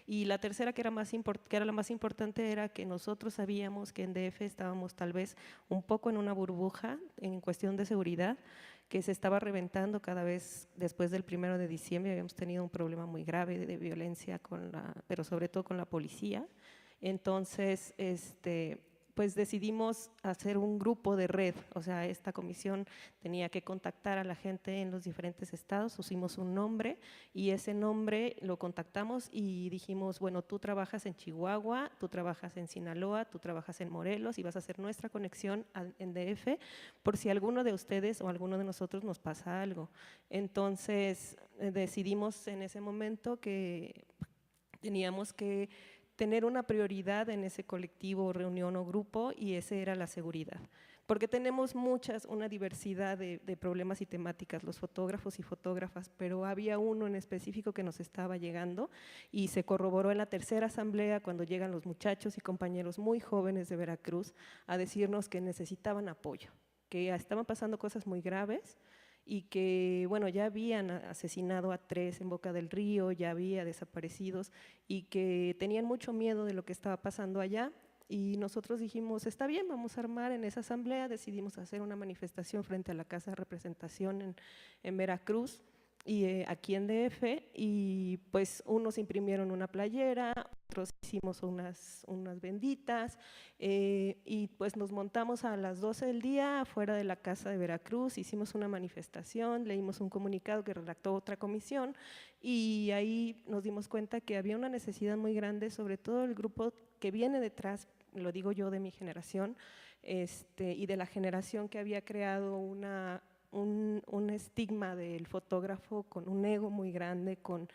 Y la tercera, que era la más importante, era que nosotros sabíamos que en DF estábamos tal vez un poco en una burbuja en cuestión de seguridad, que se estaba reventando cada vez después del 1 de diciembre. Habíamos tenido un problema muy grave de violencia, pero sobre todo con la policía. Entonces, pues decidimos hacer un grupo de red, o sea, esta comisión tenía que contactar a la gente en los diferentes estados, pusimos un nombre y ese nombre lo contactamos y dijimos, bueno, tú trabajas en Chihuahua, tú trabajas en Sinaloa, tú trabajas en Morelos y vas a hacer nuestra conexión en DF por si alguno de ustedes o alguno de nosotros nos pasa algo. Entonces decidimos en ese momento que teníamos que tener una prioridad en ese colectivo, reunión o grupo, y ese era la seguridad. Porque tenemos una diversidad de problemas y temáticas, los fotógrafos y fotógrafas, pero había uno en específico que nos estaba llegando y se corroboró en la tercera asamblea cuando llegan los muchachos y compañeros muy jóvenes de Veracruz a decirnos que necesitaban apoyo, que estaban pasando cosas muy graves y que, bueno, ya habían asesinado a 3 en Boca del Río, ya había desaparecidos y que tenían mucho miedo de lo que estaba pasando allá. Y nosotros dijimos, está bien, vamos a armar en esa asamblea, decidimos hacer una manifestación frente a la Casa de Representación en Veracruz y aquí en DF, y pues unos imprimieron una playera, otros hicimos unas benditas, y pues nos montamos a las 12 del día afuera de la Casa de Veracruz, hicimos una manifestación, leímos un comunicado que redactó otra comisión y ahí nos dimos cuenta que había una necesidad muy grande, sobre todo el grupo que viene detrás, lo digo yo de mi generación, y de la generación que había creado un estigma del fotógrafo con un ego muy grande, con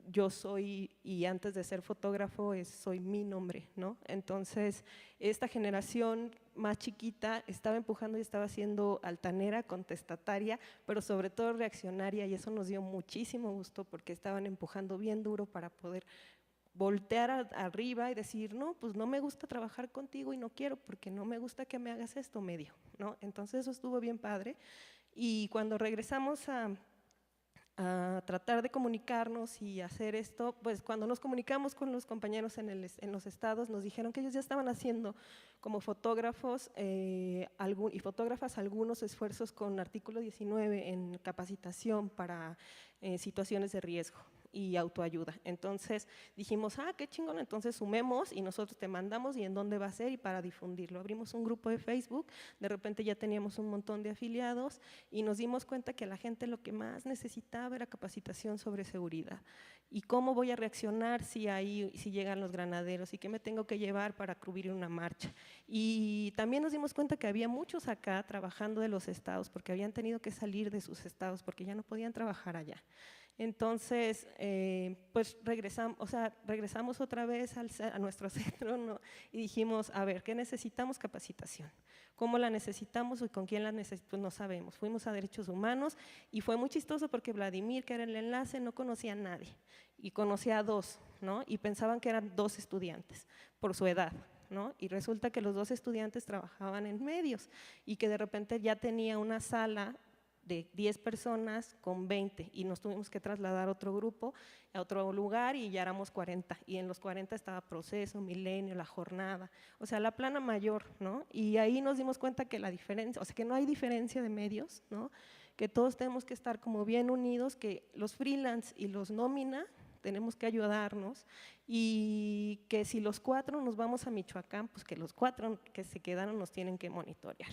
yo soy, y antes de ser fotógrafo soy mi nombre, ¿no? Entonces, esta generación más chiquita estaba empujando y estaba siendo altanera, contestataria, pero sobre todo reaccionaria, y eso nos dio muchísimo gusto porque estaban empujando bien duro para poder voltear arriba y decir, no, pues no me gusta trabajar contigo y no quiero porque no me gusta que me hagas esto medio, ¿no? Entonces eso estuvo bien padre, y cuando regresamos a tratar de comunicarnos y hacer esto, pues cuando nos comunicamos con los compañeros en los estados, nos dijeron que ellos ya estaban haciendo como fotógrafos y fotógrafas algunos esfuerzos con artículo 19 en capacitación para situaciones de riesgo y autoayuda. Entonces dijimos, qué chingón, entonces sumemos y nosotros te mandamos y en dónde va a ser y para difundirlo. Abrimos un grupo de Facebook, de repente ya teníamos un montón de afiliados y nos dimos cuenta que la gente lo que más necesitaba era capacitación sobre seguridad. ¿Y cómo voy a reaccionar si llegan los granaderos y qué me tengo que llevar para cubrir una marcha? Y también nos dimos cuenta que había muchos acá trabajando de los estados porque habían tenido que salir de sus estados porque ya no podían trabajar allá. Entonces, pues regresamos otra vez a nuestro centro, ¿no? Y dijimos, a ver, ¿qué necesitamos? Capacitación. ¿Cómo la necesitamos y con quién la necesitamos? Pues no sabemos. Fuimos a Derechos Humanos y fue muy chistoso porque Vladimir, que era el enlace, no conocía a nadie y conocía a 2, ¿no? Y pensaban que eran 2 estudiantes por su edad, ¿no? Y resulta que los 2 estudiantes trabajaban en medios y que de repente ya tenía una sala de 10 personas con 20 y nos tuvimos que trasladar a otro grupo, a otro lugar y ya éramos 40 y en los 40 estaba Proceso, Milenio, La Jornada, o sea, la plana mayor, ¿no? Y ahí nos dimos cuenta que la diferencia, o sea, que no hay diferencia de medios, ¿no? Que todos tenemos que estar como bien unidos, que los freelance y los nómina tenemos que ayudarnos y que si los 4 nos vamos a Michoacán, pues que los 4 que se quedaron nos tienen que monitorear.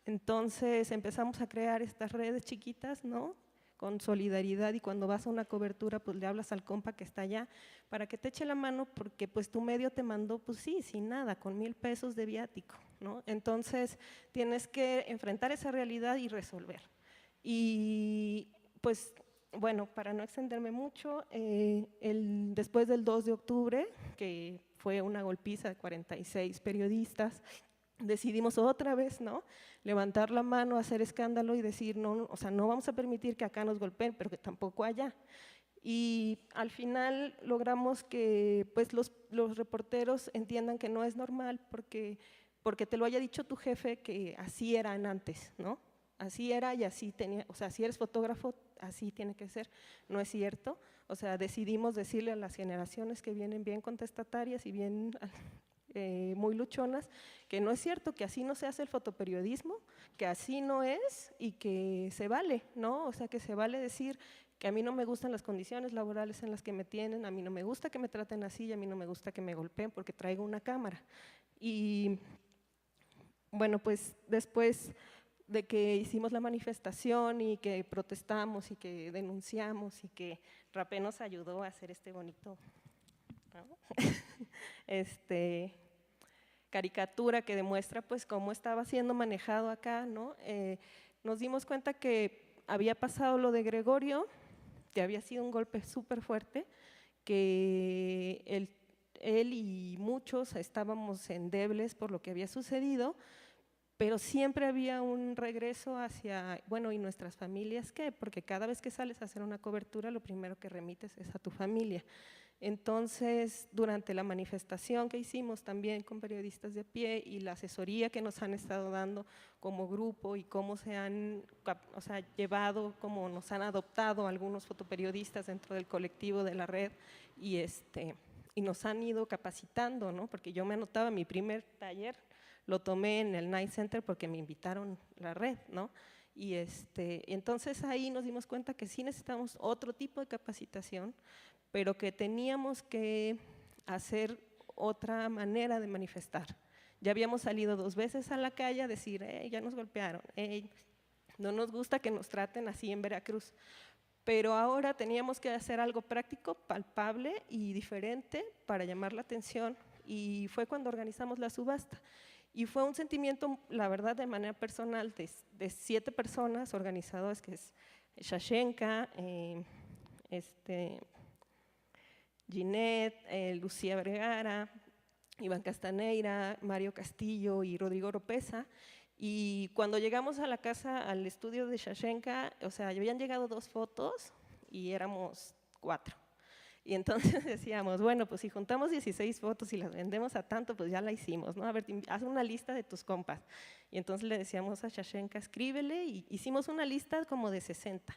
Entonces empezamos a crear estas redes chiquitas, ¿no? Con solidaridad, y cuando vas a una cobertura pues le hablas al compa que está allá para que te eche la mano porque pues tu medio te mandó, pues sí, sin nada, con 1,000 pesos de viático, ¿no? Entonces tienes que enfrentar esa realidad y resolver. Y pues bueno, para no extenderme mucho, después del 2 de octubre, que fue una golpiza de 46 periodistas, decidimos otra vez, ¿no? Levantar la mano, hacer escándalo y decir, no, o sea, no vamos a permitir que acá nos golpeen, pero que tampoco allá. Y al final logramos que pues los reporteros entiendan que no es normal porque te lo haya dicho tu jefe que así eran antes, ¿no? así era y así tenía, o sea, si eres fotógrafo, así tiene que ser, no es cierto. O sea, decidimos decirle a las generaciones que vienen bien contestatarias y bien muy luchonas, que no es cierto, que así no se hace el fotoperiodismo, que así no es y que se vale, ¿no? O sea, que se vale decir que a mí no me gustan las condiciones laborales en las que me tienen, a mí no me gusta que me traten así y a mí no me gusta que me golpeen porque traigo una cámara. Y bueno, pues después de que hicimos la manifestación y que protestamos y que denunciamos y que Rapé nos ayudó a hacer este bonito, ¿no? Caricatura que demuestra pues cómo estaba siendo manejado acá, ¿no? Nos dimos cuenta que había pasado lo de Gregorio, que había sido un golpe súper fuerte, que él y muchos estábamos endebles por lo que había sucedido, pero siempre había un regreso hacia, bueno, ¿y nuestras familias qué? Porque cada vez que sales a hacer una cobertura, lo primero que remites es a tu familia. Entonces, durante la manifestación que hicimos también con periodistas de a pie y la asesoría que nos han estado dando como grupo y cómo se han, o sea, llevado, cómo nos han adoptado algunos fotoperiodistas dentro del colectivo de la red y nos han ido capacitando, ¿no? Porque yo me anotaba mi primer taller, lo tomé en el Night Center porque me invitaron la red, ¿no? Y entonces ahí nos dimos cuenta que sí necesitamos otro tipo de capacitación, pero que teníamos que hacer otra manera de manifestar. Ya habíamos salido 2 veces a la calle a decir, ya nos golpearon, no nos gusta que nos traten así en Veracruz, pero ahora teníamos que hacer algo práctico, palpable y diferente para llamar la atención, y fue cuando organizamos la subasta. Y fue un sentimiento, la verdad, de manera personal, de 7 personas organizadoras, que es Shashenka, Ginette, Lucía Vergara, Iván Castaneira, Mario Castillo y Rodrigo Oropesa. Y cuando llegamos a la casa, al estudio de Shashenka, o sea, habían llegado 2 fotos y éramos 4. Y entonces decíamos, bueno, pues si juntamos 16 fotos y las vendemos a tanto, pues ya la hicimos, ¿no? A ver, haz una lista de tus compas. Y entonces le decíamos a Shashenka, escríbele, y hicimos una lista como de 60.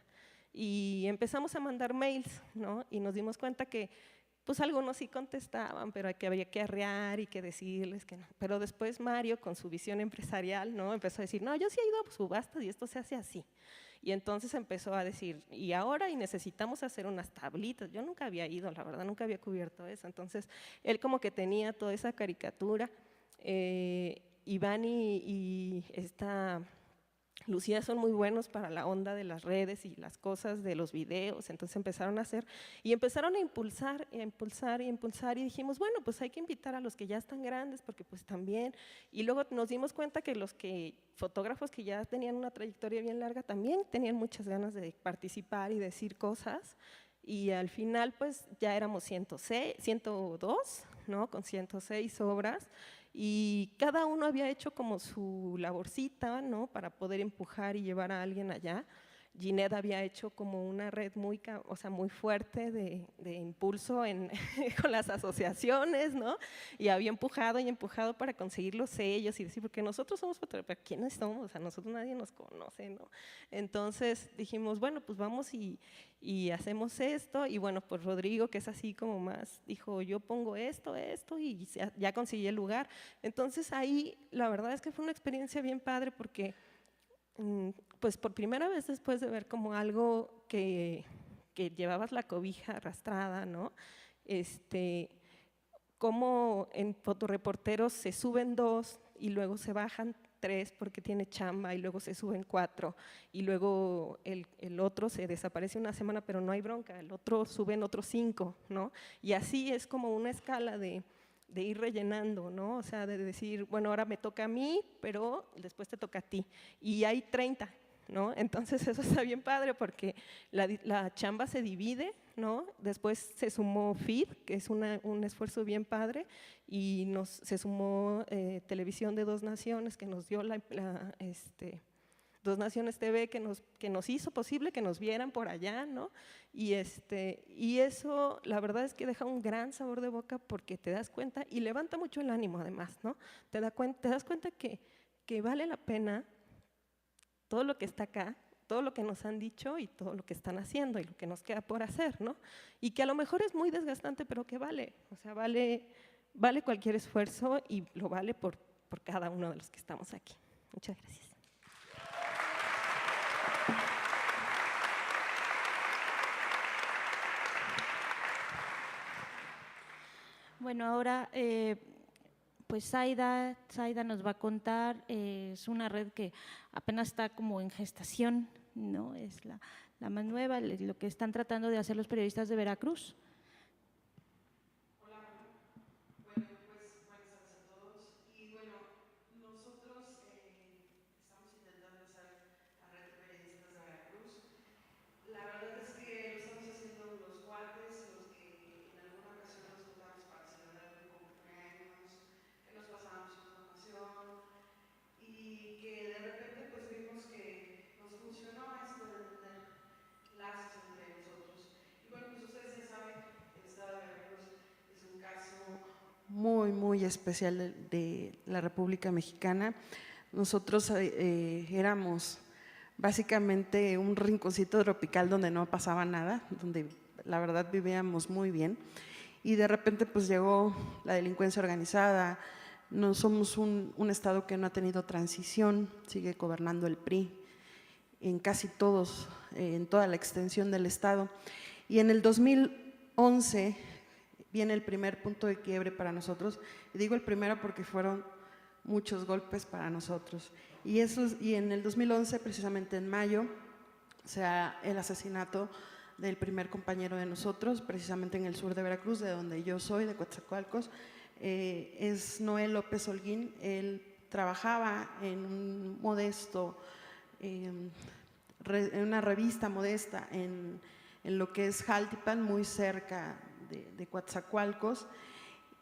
Y empezamos a mandar mails, ¿no? Y nos dimos cuenta que pues algunos sí contestaban, pero que había que arrear y que decirles que no. Pero después Mario, con su visión empresarial, ¿no? Empezó a decir, no, yo sí he ido a subastas y esto se hace así. Y entonces empezó a decir, y ahora necesitamos hacer unas tablitas. Yo nunca había ido, la verdad, nunca había cubierto eso. Entonces, él como que tenía toda esa caricatura. Iván y esta Lucía son muy buenos para la onda de las redes y las cosas de los videos, entonces empezaron a hacer y empezaron a impulsar y dijimos, bueno, pues hay que invitar a los que ya están grandes porque pues también, y luego nos dimos cuenta que los fotógrafos que ya tenían una trayectoria bien larga también tenían muchas ganas de participar y decir cosas, y al final pues ya éramos 102, ¿no? Con 106 obras. Y cada uno había hecho como su laborcita, ¿no? Para poder empujar y llevar a alguien allá. Ginette había hecho como una red muy fuerte de impulso con las asociaciones, ¿no? Y había empujado y empujado para conseguir los sellos y decir, porque nosotros somos fotógrafos, pero ¿quiénes somos? O sea, nosotros nadie nos conoce, ¿no? Entonces dijimos, bueno, pues vamos y hacemos esto, y bueno, pues Rodrigo, que es así como más, dijo, yo pongo esto, y ya conseguí el lugar. Entonces ahí la verdad es que fue una experiencia bien padre porque pues por primera vez después de ver como algo que llevabas la cobija arrastrada, ¿no? Como en fotoreporteros se suben 2 y luego se bajan 3 porque tiene chamba, y luego se suben 4 y luego el otro se desaparece una semana, pero no hay bronca, el otro suben otros 5, ¿no? Y así es como una escala de ir rellenando, ¿no? O sea, de decir, bueno, ahora me toca a mí, pero después te toca a ti. Y hay 30, ¿no? Entonces eso está bien padre porque la chamba se divide, ¿no? Después se sumó FID, que es un esfuerzo bien padre, y se sumó Televisión de Dos Naciones, que nos dio Dos Naciones TV, que nos hizo posible que nos vieran por allá, ¿no? Y eso, la verdad es que deja un gran sabor de boca porque te das cuenta, y levanta mucho el ánimo además, ¿no? Te das cuenta que vale la pena todo lo que está acá, todo lo que nos han dicho y todo lo que están haciendo y lo que nos queda por hacer, ¿no? Y que a lo mejor es muy desgastante, pero que vale, o sea, vale cualquier esfuerzo y lo vale por cada uno de los que estamos aquí. Muchas gracias. Bueno, ahora pues Zaida nos va a contar, es una red que apenas está como en gestación, ¿no? Es la más nueva, lo que están tratando de hacer los periodistas de Veracruz. Muy especial de la República Mexicana. Nosotros éramos básicamente un rinconcito tropical donde no pasaba nada, donde la verdad vivíamos muy bien, y de repente pues llegó la delincuencia organizada. No somos un estado que no ha tenido transición, sigue gobernando el PRI en casi todos, en toda la extensión del estado, y en el 2011 viene el primer punto de quiebre para nosotros, y digo el primero porque fueron muchos golpes para nosotros, y en el 2011, precisamente en mayo, se da el asesinato del primer compañero de nosotros, precisamente en el sur de Veracruz, de donde yo soy, de Coatzacoalcos. Es Noel López Holguín. Él trabajaba en un modesto, en una revista modesta en lo que es Jaltipan, muy cerca de Coatzacoalcos,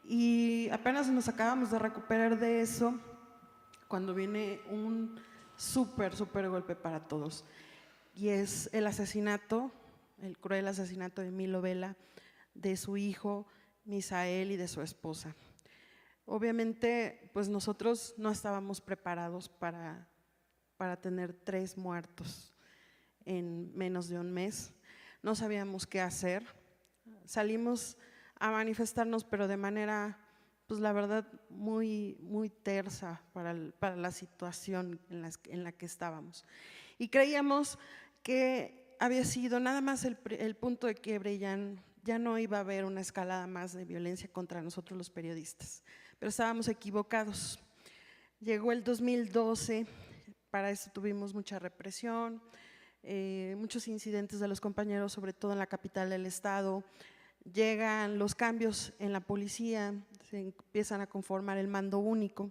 y apenas nos acabamos de recuperar de eso cuando viene un súper golpe para todos, y es el asesinato, el cruel asesinato de Milo Vela, de su hijo Misael y de su esposa. Obviamente pues nosotros no estábamos preparados para tener 3 muertos en menos de un mes. No sabíamos qué hacer. Salimos a manifestarnos, pero de manera, pues la verdad, muy tersa para la situación en la que estábamos. Y creíamos que había sido nada más el punto de quiebre, ya no iba a haber una escalada más de violencia contra nosotros los periodistas, pero estábamos equivocados. Llegó el 2012, para eso tuvimos mucha represión, muchos incidentes de los compañeros, sobre todo en la capital del estado. Llegan los cambios en la policía, se empiezan a conformar el mando único,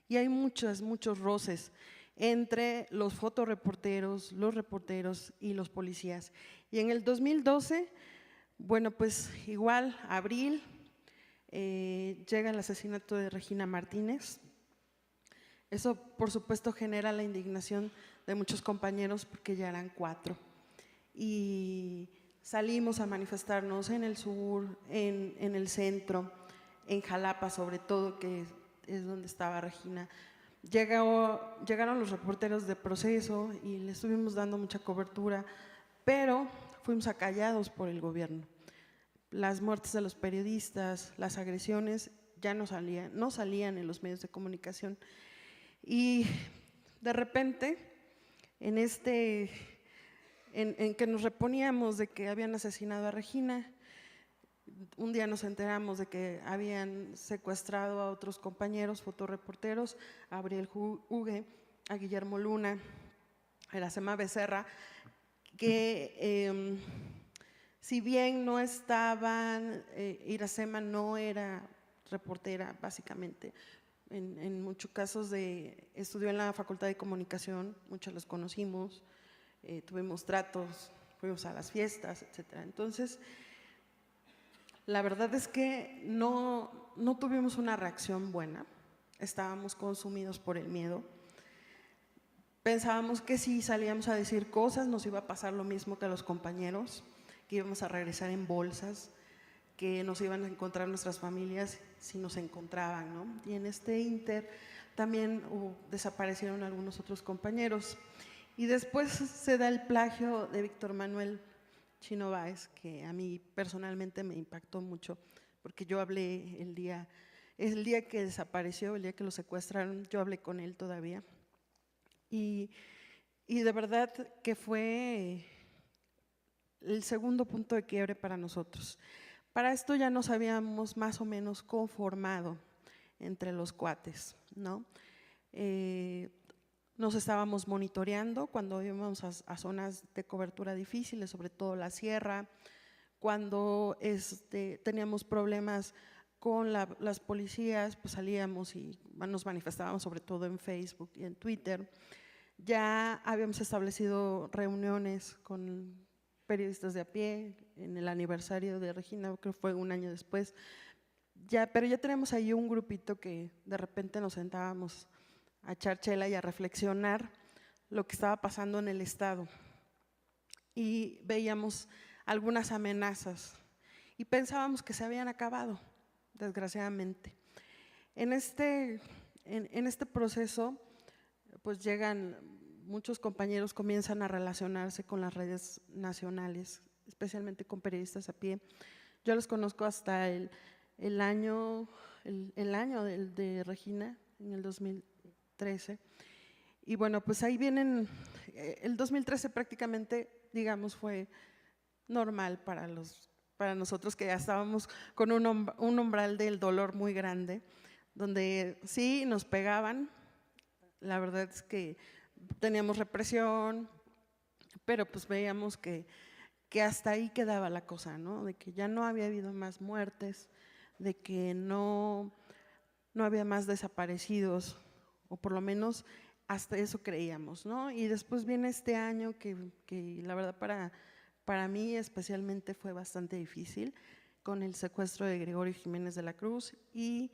y hay muchos roces entre los fotoreporteros, los reporteros y los policías. Y en el 2012, bueno, pues igual, abril, llega el asesinato de Regina Martínez. Eso, por supuesto, genera la indignación de muchos compañeros porque ya eran 4. Y salimos a manifestarnos en el sur, en el centro, en Jalapa sobre todo, que es donde estaba Regina. Llegaron los reporteros de Proceso y le estuvimos dando mucha cobertura, pero fuimos acallados por el gobierno. Las muertes de los periodistas, las agresiones ya no salían en los medios de comunicación. Y de repente, en que nos reponíamos de que habían asesinado a Regina, un día nos enteramos de que habían secuestrado a otros compañeros fotoreporteros, a Abriel Hugue, a Guillermo Luna, a Iracema Becerra, que si bien no estaban, Iracema no era reportera básicamente, en muchos casos estudió en la Facultad de Comunicación, muchos los conocimos, tuvimos tratos, fuimos a las fiestas, etcétera. Entonces, la verdad es que no tuvimos una reacción buena, estábamos consumidos por el miedo. Pensábamos que si salíamos a decir cosas nos iba a pasar lo mismo que a los compañeros, que íbamos a regresar en bolsas, que nos iban a encontrar nuestras familias si nos encontraban, ¿no? Y en este ínter también desaparecieron algunos otros compañeros. Y después se da el plagio de Víctor Manuel Chino Báez, que a mí personalmente me impactó mucho, porque yo hablé el día que desapareció, el día que lo secuestraron, yo hablé con él todavía. Y de verdad que fue el segundo punto de quiebre para nosotros. Para esto ya nos habíamos más o menos conformado entre los cuates, ¿no? Nos estábamos monitoreando cuando íbamos a zonas de cobertura difíciles, sobre todo la sierra, cuando teníamos problemas con las policías, pues salíamos y nos manifestábamos sobre todo en Facebook y en Twitter. Ya habíamos establecido reuniones con periodistas de a pie en el aniversario de Regina, creo que fue un año después. Pero ya tenemos ahí un grupito que de repente nos sentábamos a echar chela y a reflexionar lo que estaba pasando en el estado. Y veíamos algunas amenazas y pensábamos que se habían acabado, desgraciadamente. En este proceso, pues llegan muchos compañeros, comienzan a relacionarse con las redes nacionales, especialmente con periodistas a pie. Yo los conozco hasta el año de Regina, en el 2013. Y bueno, pues ahí vienen, el 2013 prácticamente, digamos, fue normal para nosotros, que ya estábamos con un umbral del dolor muy grande, donde sí nos pegaban. La verdad es que teníamos represión, pero pues veíamos que hasta ahí quedaba la cosa, ¿no? De que ya no había habido más muertes, de que no había más desaparecidos, o por lo menos hasta eso creíamos, ¿no? Y después viene este año que la verdad para mí especialmente fue bastante difícil, con el secuestro de Gregorio Jiménez de la Cruz y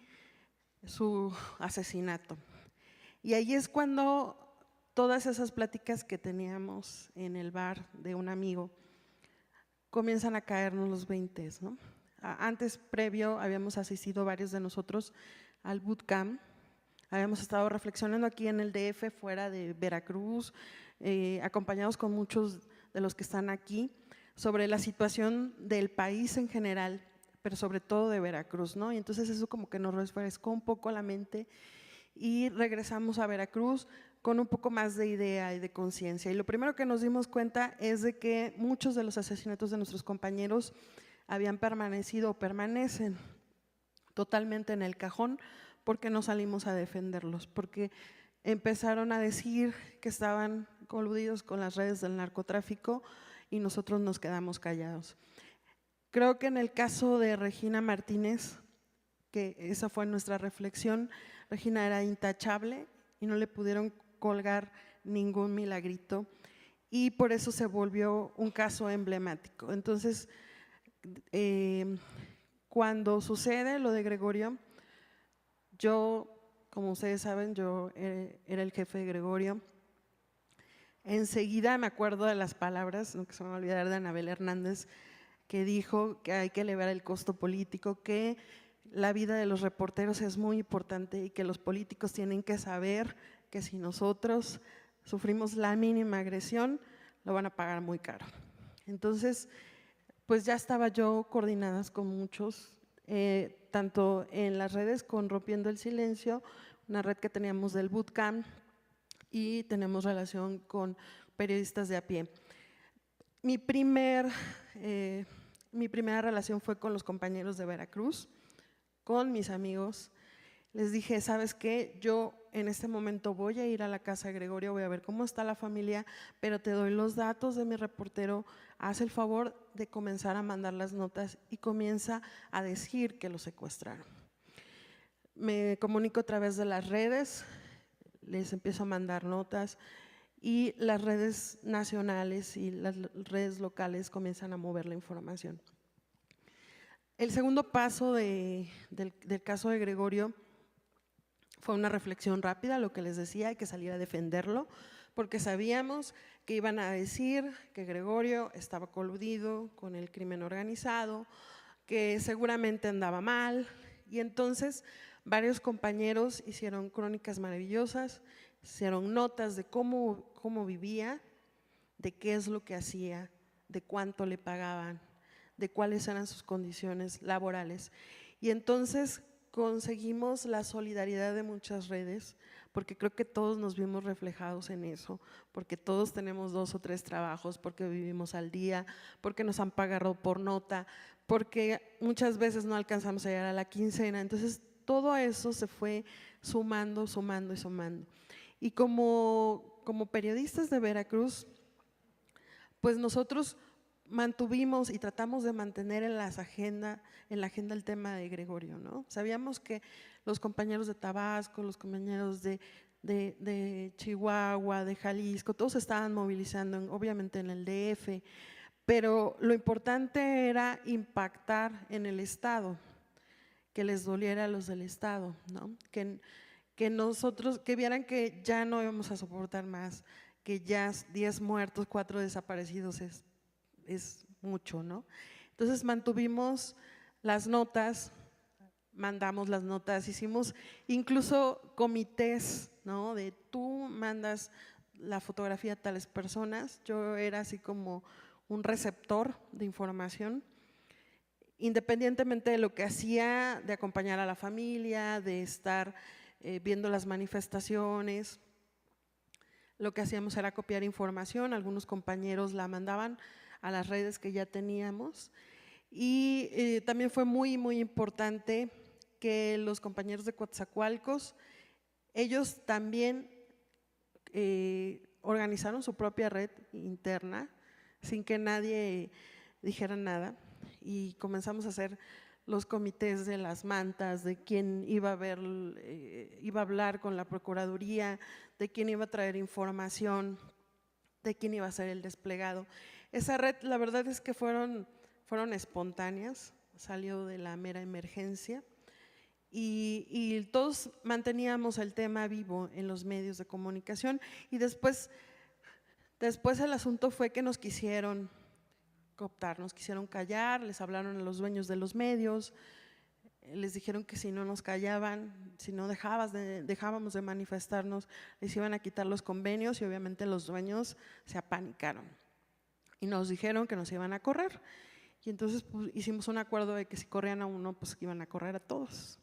su asesinato. Y ahí es cuando todas esas pláticas que teníamos en el bar de un amigo comienzan a caernos los 20, ¿no? Antes, previo, habíamos asistido varios de nosotros al bootcamp, habíamos estado reflexionando aquí en el DF, fuera de Veracruz, acompañados con muchos de los que están aquí, sobre la situación del país en general, pero sobre todo de Veracruz, ¿no? Y entonces eso como que nos refrescó un poco la mente y regresamos a Veracruz con un poco más de idea y de conciencia. Y lo primero que nos dimos cuenta es de que muchos de los asesinatos de nuestros compañeros habían permanecido o permanecen totalmente en el cajón, porque no salimos a defenderlos, porque empezaron a decir que estaban coludidos con las redes del narcotráfico y nosotros nos quedamos callados. Creo que en el caso de Regina Martínez, que esa fue nuestra reflexión, Regina era intachable y no le pudieron colgar ningún milagrito, y por eso se volvió un caso emblemático. Entonces, cuando sucede lo de Gregorio, yo, como ustedes saben, yo era el jefe de Gregorio. Enseguida me acuerdo de las palabras, no que se me va a olvidar, de Anabel Hernández, que dijo que hay que elevar el costo político, que la vida de los reporteros es muy importante y que los políticos tienen que saber que si nosotros sufrimos la mínima agresión, lo van a pagar muy caro. Entonces, pues ya estaba yo coordinadas con muchos, tanto en las redes con Rompiendo el Silencio, una red que teníamos del bootcamp, y tenemos relación con periodistas de a pie. Mi primera relación fue con los compañeros de Veracruz, con mis amigos. Les dije, ¿sabes qué? Yo en este momento voy a ir a la casa de Gregorio, voy a ver cómo está la familia, pero te doy los datos de mi reportero, haz el favor de comenzar a mandar las notas y comienza a decir que lo secuestraron. Me comunico a través de las redes, les empiezo a mandar notas y las redes nacionales y las redes locales comienzan a mover la información. El segundo paso del caso de Gregorio fue una reflexión rápida, lo que les decía, hay que salir a defenderlo, porque sabíamos que iban a decir que Gregorio estaba coludido con el crimen organizado, que seguramente andaba mal, y entonces varios compañeros hicieron crónicas maravillosas, hicieron notas de cómo vivía, de qué es lo que hacía, de cuánto le pagaban, de cuáles eran sus condiciones laborales. Y entonces conseguimos la solidaridad de muchas redes, porque creo que todos nos vimos reflejados en eso, porque todos tenemos 2 o 3 trabajos, porque vivimos al día, porque nos han pagado por nota, porque muchas veces no alcanzamos a llegar a la quincena. Entonces todo eso se fue sumando, sumando y sumando. Y como periodistas de Veracruz, pues nosotros mantuvimos y tratamos de mantener en la agenda el tema de Gregorio, ¿no? Sabíamos que los compañeros de Tabasco, los compañeros de Chihuahua, de Jalisco, todos estaban movilizando, obviamente en el DF, pero lo importante era impactar en el Estado, que les doliera a los del Estado, ¿no? Que nosotros, que vieran que ya no íbamos a soportar más, que ya 10 muertos, 4 desaparecidos es mucho, ¿no? Entonces mantuvimos las notas, mandamos las notas, hicimos incluso comités, ¿no? De tú mandas la fotografía a tales personas. Yo era así como un receptor de información, independientemente de lo que hacía, de acompañar a la familia, de estar viendo las manifestaciones. Lo que hacíamos era copiar información, algunos compañeros la mandaban a las redes que ya teníamos, y también fue muy, muy importante que los compañeros de Coatzacoalcos, ellos también organizaron su propia red interna sin que nadie dijera nada, y comenzamos a hacer los comités de las mantas, de quién iba a ver, iba a hablar con la Procuraduría, de quién iba a traer información, de quién iba a ser el desplegado. Esa red, la verdad es que fueron espontáneas, salió de la mera emergencia, y todos manteníamos el tema vivo en los medios de comunicación. Y después el asunto fue que nos quisieron cooptar, nos quisieron callar, les hablaron a los dueños de los medios, les dijeron que si no nos callaban, si no dejábamos de manifestarnos, les iban a quitar los convenios, y obviamente los dueños se apanicaron y nos dijeron que nos iban a correr. Y entonces pues, hicimos un acuerdo de que si corrían a uno, pues iban a correr a todos.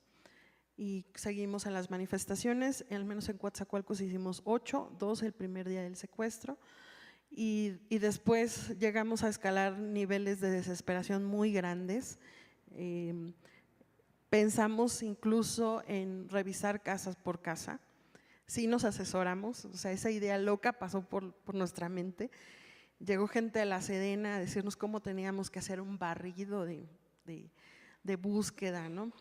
Y seguimos en las manifestaciones, al menos en Coatzacoalcos hicimos 8, 2 el primer día del secuestro. Y después llegamos a escalar niveles de desesperación muy grandes. Pensamos incluso en revisar casas por casa. Sí nos asesoramos, o sea, esa idea loca pasó por nuestra mente. Llegó gente de la Sedena a decirnos cómo teníamos que hacer un barrido de búsqueda, ¿no?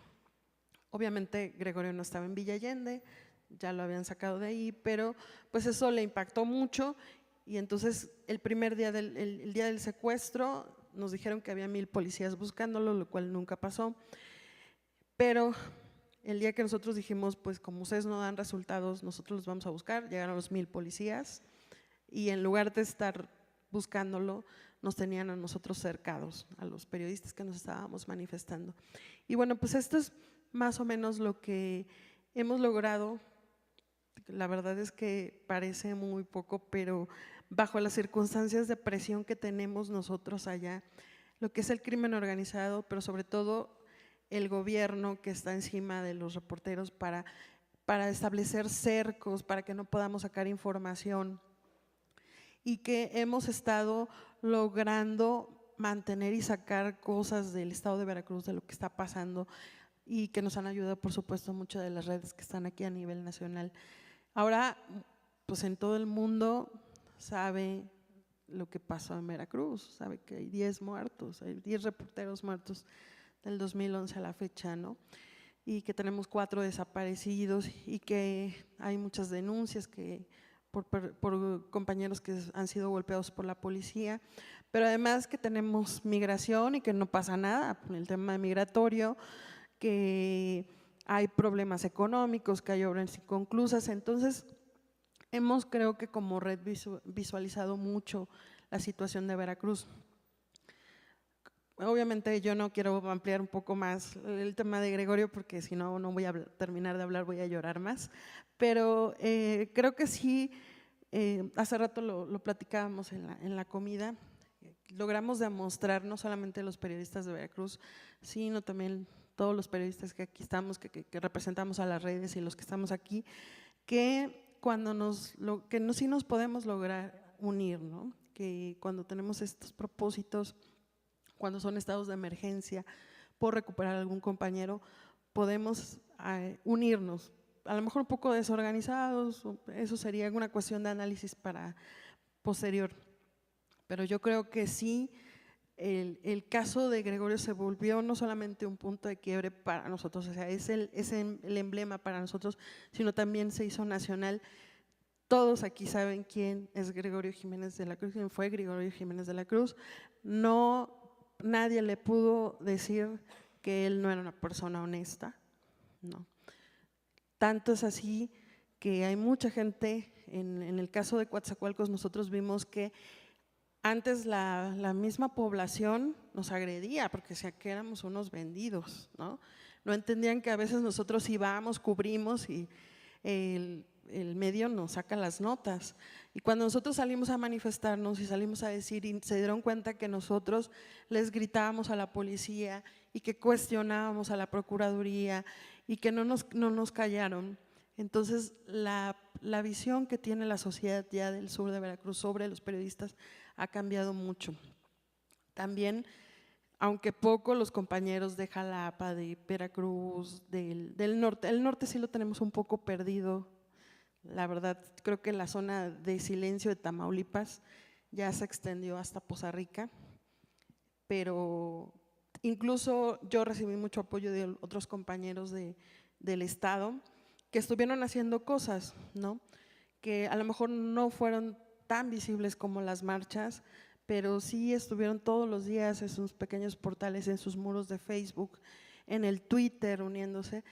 Obviamente Gregorio no estaba en Villa Allende, ya lo habían sacado de ahí, pero pues eso le impactó mucho. Y entonces el primer día el día del secuestro nos dijeron que había 1000 policías buscándolo, lo cual nunca pasó. Pero el día que nosotros dijimos, pues como ustedes no dan resultados, nosotros los vamos a buscar, llegaron los 1000 policías, y en lugar de estar buscándolo, nos tenían a nosotros cercados, a los periodistas que nos estábamos manifestando. Y bueno, pues esto es más o menos lo que hemos logrado. La verdad es que parece muy poco, pero bajo las circunstancias de presión que tenemos nosotros allá, lo que es el crimen organizado, pero sobre todo el gobierno que está encima de los reporteros para establecer cercos, para que no podamos sacar información, y que hemos estado logrando mantener y sacar cosas del estado de Veracruz, de lo que está pasando, y que nos han ayudado, por supuesto, muchas de las redes que están aquí a nivel nacional. Ahora, pues en todo el mundo sabe lo que pasó en Veracruz, sabe que hay 10 muertos, hay 10 reporteros muertos del 2011 a la fecha, ¿no? Y que tenemos 4 desaparecidos, y que hay muchas denuncias que por compañeros que han sido golpeados por la policía, pero además que tenemos migración y que no pasa nada con el tema migratorio, que hay problemas económicos, que hay obras inconclusas. Entonces hemos, creo que como red, visualizado mucho la situación de Veracruz. obviamente yo no quiero ampliar un poco más el tema de Gregorio porque si no, no voy a terminar de hablar, voy a llorar más, pero creo que sí, hace rato lo platicábamos en la comida, logramos demostrar, no solamente los periodistas de Veracruz, sino también todos los periodistas que aquí estamos, que representamos a las redes y los que estamos aquí, que sí nos podemos lograr unir, ¿no? Que cuando tenemos estos propósitos, cuando son estados de emergencia, por recuperar a algún compañero, podemos unirnos, a lo mejor un poco desorganizados, eso sería una cuestión de análisis para posterior, pero yo creo que sí, el caso de Gregorio se volvió no solamente un punto de quiebre para nosotros, o sea, es el emblema para nosotros, sino también se hizo nacional. Todos aquí saben quién es Gregorio Jiménez de la Cruz, quién fue Gregorio Jiménez de la Cruz. No, nadie le pudo decir que él no era una persona honesta, no. Tanto es así que hay mucha gente, en el caso de Coatzacoalcos nosotros vimos que antes la misma población nos agredía porque decía que éramos unos vendidos, ¿no? No entendían que a veces nosotros íbamos, cubrimos y el medio nos saca las notas. Y cuando nosotros salimos a manifestarnos y salimos a decir y se dieron cuenta que nosotros les gritábamos a la policía y que cuestionábamos a la Procuraduría y que no nos callaron. Entonces la visión que tiene la sociedad ya del sur de Veracruz sobre los periodistas ha cambiado mucho. También, aunque poco, los compañeros de Jalapa, de Veracruz, del norte, el norte sí lo tenemos un poco perdido, la verdad, creo que la zona de silencio de Tamaulipas ya se extendió hasta Poza Rica, pero incluso yo recibí mucho apoyo de otros compañeros del estado que estuvieron haciendo cosas, ¿no? Que a lo mejor no fueron tan visibles como las marchas, pero sí estuvieron todos los días en sus pequeños portales, en sus muros de Facebook, en el Twitter uniéndose,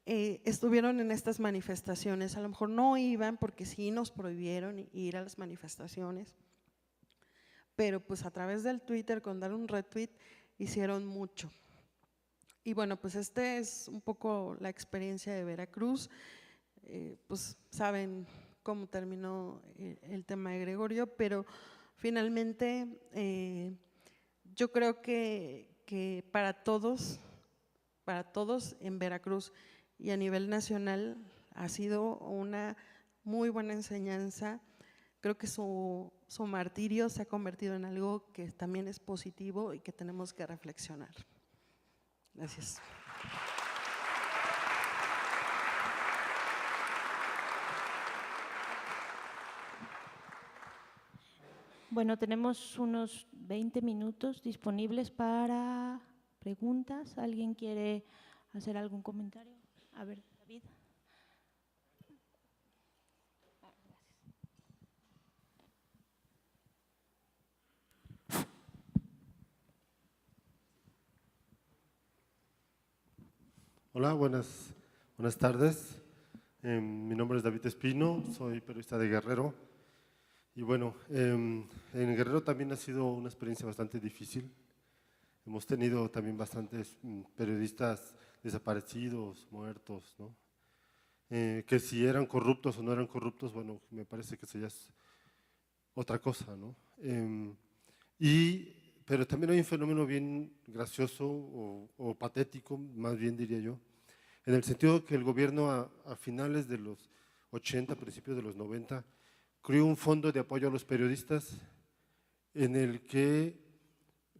estuvieron en estas manifestaciones, a lo mejor no iban porque sí nos prohibieron ir a las manifestaciones, pero pues a través del Twitter con dar un retweet hicieron mucho. Y bueno, pues este es un poco la experiencia de Veracruz, pues saben cómo terminó el tema de Gregorio, pero finalmente yo creo que para todos en Veracruz y a nivel nacional ha sido una muy buena enseñanza. Creo que su martirio se ha convertido en algo que también es positivo y que tenemos que reflexionar. Gracias. Bueno, tenemos unos 20 minutos disponibles para preguntas. ¿Alguien quiere hacer algún comentario? A ver, David. Hola, buenas tardes. Mi nombre es David Espino, soy periodista de Guerrero. Y bueno, en Guerrero también ha sido una experiencia bastante difícil. Hemos tenido también bastantes periodistas desaparecidos, muertos, ¿no? Que si eran corruptos o no eran corruptos, bueno, me parece que eso ya es otra cosa, ¿no? Pero también hay un fenómeno bien gracioso o patético, más bien diría yo, en el sentido que el gobierno a finales de los 80, principios de los 90, creó un fondo de apoyo a los periodistas en el que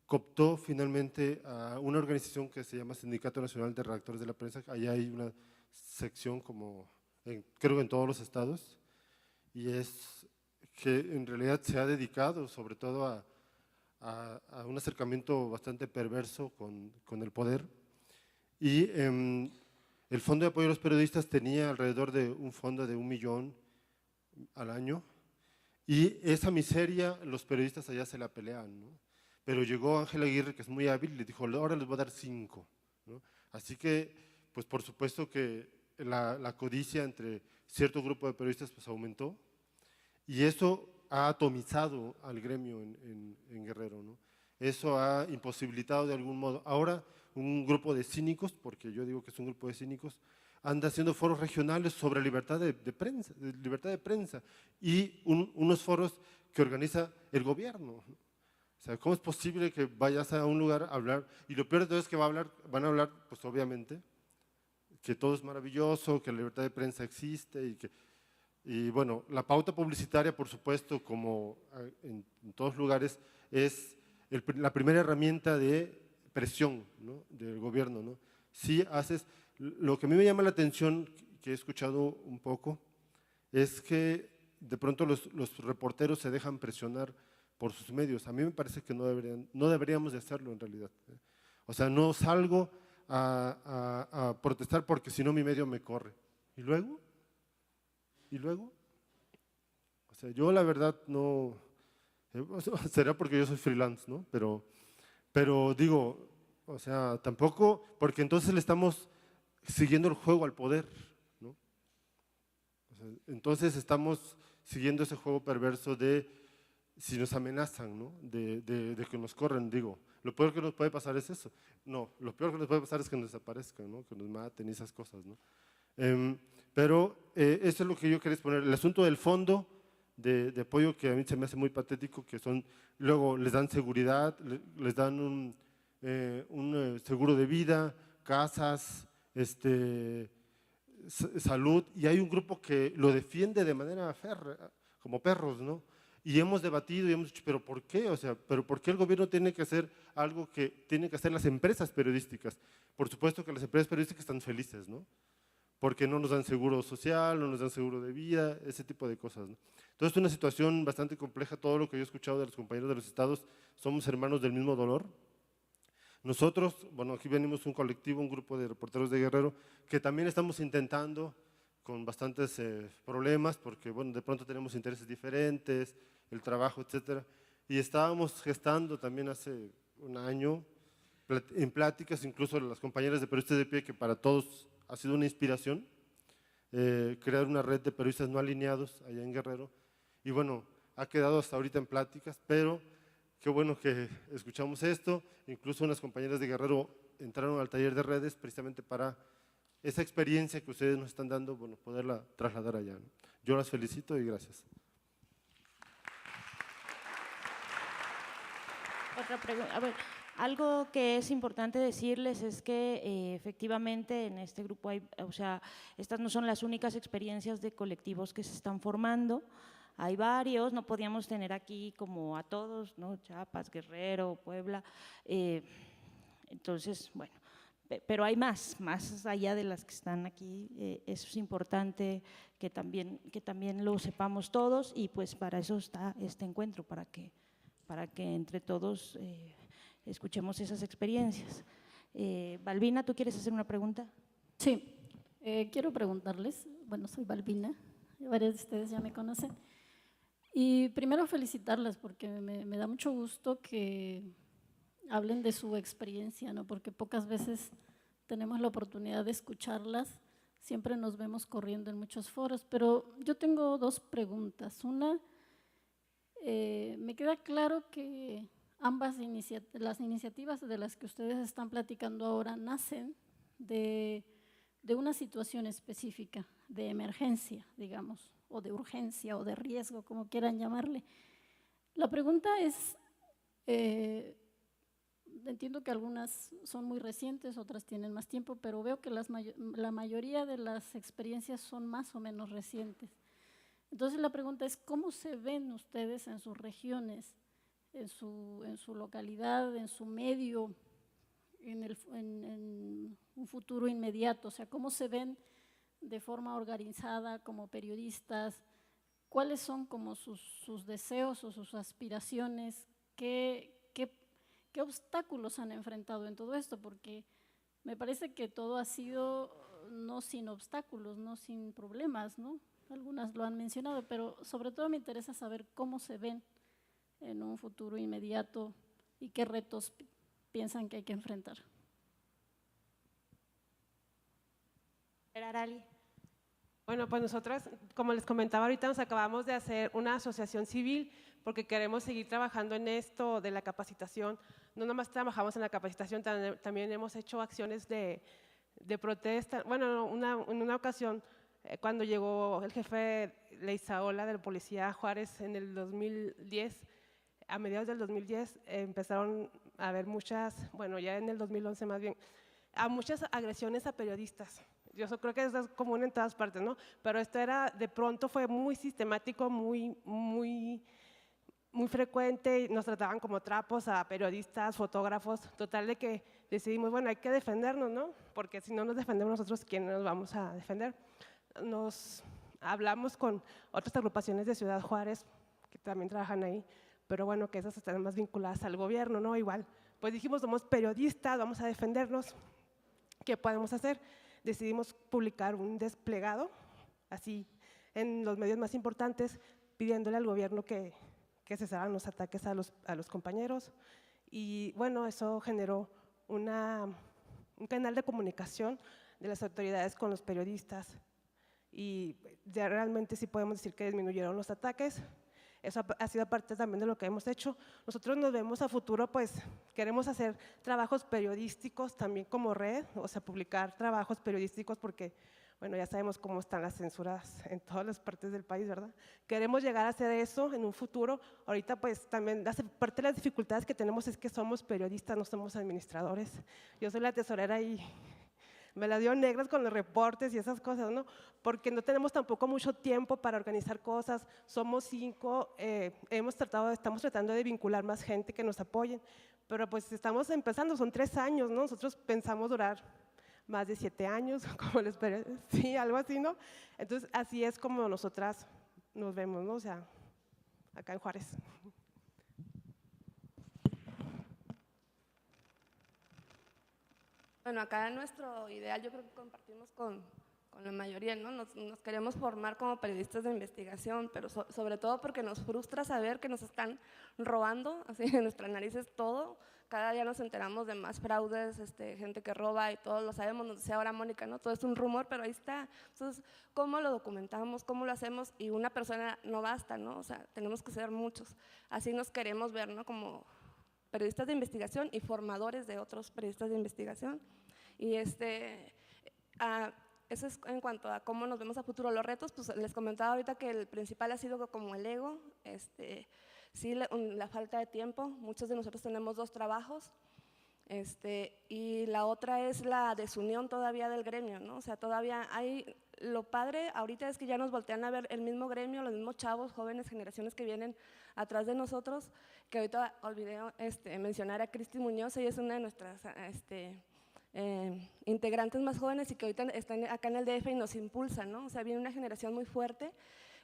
cooptó finalmente a una organización que se llama Sindicato Nacional de Redactores de la Prensa. Allá hay una sección como, creo que en todos los estados, y es que en realidad se ha dedicado sobre todo a un acercamiento bastante perverso con el poder. Y el Fondo de Apoyo a los Periodistas tenía alrededor de un fondo de 1 millón al año, y esa miseria los periodistas allá se la pelean, ¿no? Pero llegó Ángel Aguirre, que es muy hábil, y le dijo, ahora les voy a dar 5, ¿no? Así que, pues por supuesto que la codicia entre cierto grupo de periodistas pues aumentó, y eso ha atomizado al gremio en Guerrero, ¿no? Eso ha imposibilitado de algún modo. Ahora un grupo de cínicos, porque yo digo que es un grupo de cínicos, anda haciendo foros regionales sobre libertad de prensa, libertad de prensa y unos foros que organiza el gobierno. O sea, ¿cómo es posible que vayas a un lugar a hablar? Y lo peor de todo es que van a hablar, pues obviamente, que todo es maravilloso, que la libertad de prensa existe y bueno, la pauta publicitaria, por supuesto, como en todos lugares, es la primera herramienta de presión, ¿no?, del gobierno, ¿no? Si haces, lo que a mí me llama la atención, que he escuchado un poco, es que de pronto los reporteros se dejan presionar por sus medios. A mí me parece que no deberíamos de hacerlo en realidad. O sea, no salgo a protestar porque si no mi medio me corre. ¿Y luego? ¿Y luego? O sea, yo la verdad no, será porque yo soy freelance, ¿no? Pero digo, o sea, tampoco, porque entonces le estamos siguiendo el juego al poder, ¿no? O sea, entonces estamos siguiendo ese juego perverso de si nos amenazan, ¿no?, de que nos corren, digo, lo peor que nos puede pasar es eso. No, lo peor que nos puede pasar es que nos desaparezcan, ¿no?, que nos maten y esas cosas, ¿no? Pero eso es lo que yo quería exponer. El asunto del fondo de apoyo, que a mí se me hace muy patético, que son, luego les dan seguridad, les dan un seguro de vida, casas, salud, y hay un grupo que lo defiende de manera férrea, como perros, ¿no? Y hemos debatido y hemos dicho, ¿pero por qué? O sea, ¿pero por qué el gobierno tiene que hacer algo que tienen que hacer las empresas periodísticas? Por supuesto que las empresas periodísticas están felices, ¿no?, porque no nos dan seguro social, no nos dan seguro de vida, ese tipo de cosas, ¿no? Entonces es una situación bastante compleja. Todo lo que yo he escuchado de los compañeros de los estados, somos hermanos del mismo dolor. Nosotros, bueno, aquí venimos un colectivo, un grupo de reporteros de Guerrero, que también estamos intentando, con bastantes problemas, porque bueno, de pronto tenemos intereses diferentes, el trabajo, etcétera, y estábamos gestando también hace un año, en pláticas, incluso las compañeras de Periodistas de Pie, que para todos ha sido una inspiración, crear una red de periodistas no alineados allá en Guerrero, y bueno, ha quedado hasta ahorita en pláticas, pero qué bueno que escuchamos esto. Incluso unas compañeras de Guerrero entraron al taller de redes precisamente para esa experiencia que ustedes nos están dando, bueno, poderla trasladar allá, ¿no? Yo las felicito y gracias. Otra pregunta. A ver, algo que es importante decirles es que efectivamente en este grupo hay, o sea, estas no son las únicas experiencias de colectivos que se están formando. Hay varios, no podíamos tener aquí como a todos, ¿no? Chiapas, Guerrero, Puebla. Entonces, bueno, pero hay más allá de las que están aquí. Eso es importante que también lo sepamos todos, y pues para eso está este encuentro, para que entre todos escuchemos esas experiencias. Balbina, ¿tú quieres hacer una pregunta? Sí, quiero preguntarles, bueno, soy Balbina, varios de ustedes ya me conocen, y primero felicitarlas porque me da mucho gusto que hablen de su experiencia, ¿no? Porque pocas veces tenemos la oportunidad de escucharlas, siempre nos vemos corriendo en muchos foros, pero yo tengo dos preguntas. Una, me queda claro que ambas las iniciativas de las que ustedes están platicando ahora nacen de una situación específica, de emergencia, digamos, o de urgencia o de riesgo, como quieran llamarle. La pregunta es, entiendo que algunas son muy recientes, otras tienen más tiempo, pero veo que la mayoría de las experiencias son más o menos recientes. Entonces la pregunta es, ¿cómo se ven ustedes en sus regiones, en su localidad, en su medio, en un futuro inmediato? O sea, ¿cómo se ven de forma organizada como periodistas? ¿Cuáles son como sus deseos o sus aspiraciones? ¿Qué obstáculos han enfrentado en todo esto? Porque me parece que todo ha sido no sin obstáculos, no sin problemas, ¿no? Algunas lo han mencionado, pero sobre todo me interesa saber cómo se ven en un futuro inmediato y qué retos piensan que hay que enfrentar. Arali. Bueno, pues nosotras, como les comentaba ahorita, nos acabamos de hacer una asociación civil porque queremos seguir trabajando en esto de la capacitación. No nomás trabajamos en la capacitación, también hemos hecho acciones de protesta. Bueno, en una ocasión, cuando llegó el jefe Leizaola de la Policía Juárez en el 2010, a mediados del 2010, empezaron a haber muchas, bueno, ya en el 2011 más bien, a muchas agresiones a periodistas. Yo creo que eso es común en todas partes, ¿no? Pero esto era, de pronto fue muy sistemático, muy frecuente, nos trataban como trapos a periodistas, fotógrafos, total de que decidimos, bueno, hay que defendernos, ¿no? Porque si no nos defendemos nosotros, ¿quién nos vamos a defender? Nos hablamos con otras agrupaciones de Ciudad Juárez, que también trabajan ahí, pero bueno, que esas están más vinculadas al gobierno, ¿no? Igual, pues dijimos, somos periodistas, vamos a defendernos, ¿qué podemos hacer? Decidimos publicar un desplegado, así, en los medios más importantes, pidiéndole al gobierno que cesaran los ataques a los compañeros. Y bueno, eso generó un canal de comunicación de las autoridades con los periodistas. Y ya realmente sí podemos decir que disminuyeron los ataques. Eso ha sido parte también de lo que hemos hecho. Nosotros nos vemos a futuro, pues queremos hacer trabajos periodísticos también como red, o sea, publicar trabajos periodísticos porque, bueno, ya sabemos cómo están las censuras en todas las partes del país, ¿verdad? Queremos llegar a hacer eso en un futuro. Ahorita, pues también, parte de las dificultades que tenemos es que somos periodistas, no somos administradores. Yo soy la tesorera y me la dio negras con los reportes y esas cosas, ¿no? Porque no tenemos tampoco mucho tiempo para organizar cosas, somos 5, estamos tratando de vincular más gente que nos apoyen, pero pues estamos empezando, son 3 años, ¿no? Nosotros pensamos durar más de 7 años, como les sí, algo así, ¿no? Entonces, así es como nosotras nos vemos, ¿no? O sea, acá en Juárez. Bueno, acá nuestro ideal yo creo que compartimos con la mayoría, ¿no? Nos queremos formar como periodistas de investigación, pero sobre todo porque nos frustra saber que nos están robando, así en nuestras narices todo. Cada día nos enteramos de más fraudes, gente que roba y todos lo sabemos, nos decía ahora Mónica, ¿no? Todo es un rumor, pero ahí está. Entonces, ¿cómo lo documentamos? ¿Cómo lo hacemos? Y una persona no basta, ¿no? O sea, tenemos que ser muchos. Así nos queremos ver, ¿no? Como periodistas de investigación y formadores de otros periodistas de investigación. Y eso es en cuanto a cómo nos vemos a futuro. Los retos, pues les comentaba ahorita que el principal ha sido como el ego, sí, la falta de tiempo. Muchos de nosotros tenemos 2 trabajos, y la otra es la desunión todavía del gremio, ¿no? O sea, todavía hay, lo padre ahorita es que ya nos voltean a ver el mismo gremio, los mismos chavos, jóvenes, generaciones que vienen atrás de nosotros, que ahorita olvidé mencionar a Cristi Muñoz, ella es una de nuestras integrantes más jóvenes y que ahorita están acá en el DF y nos impulsan, ¿no? O sea, viene una generación muy fuerte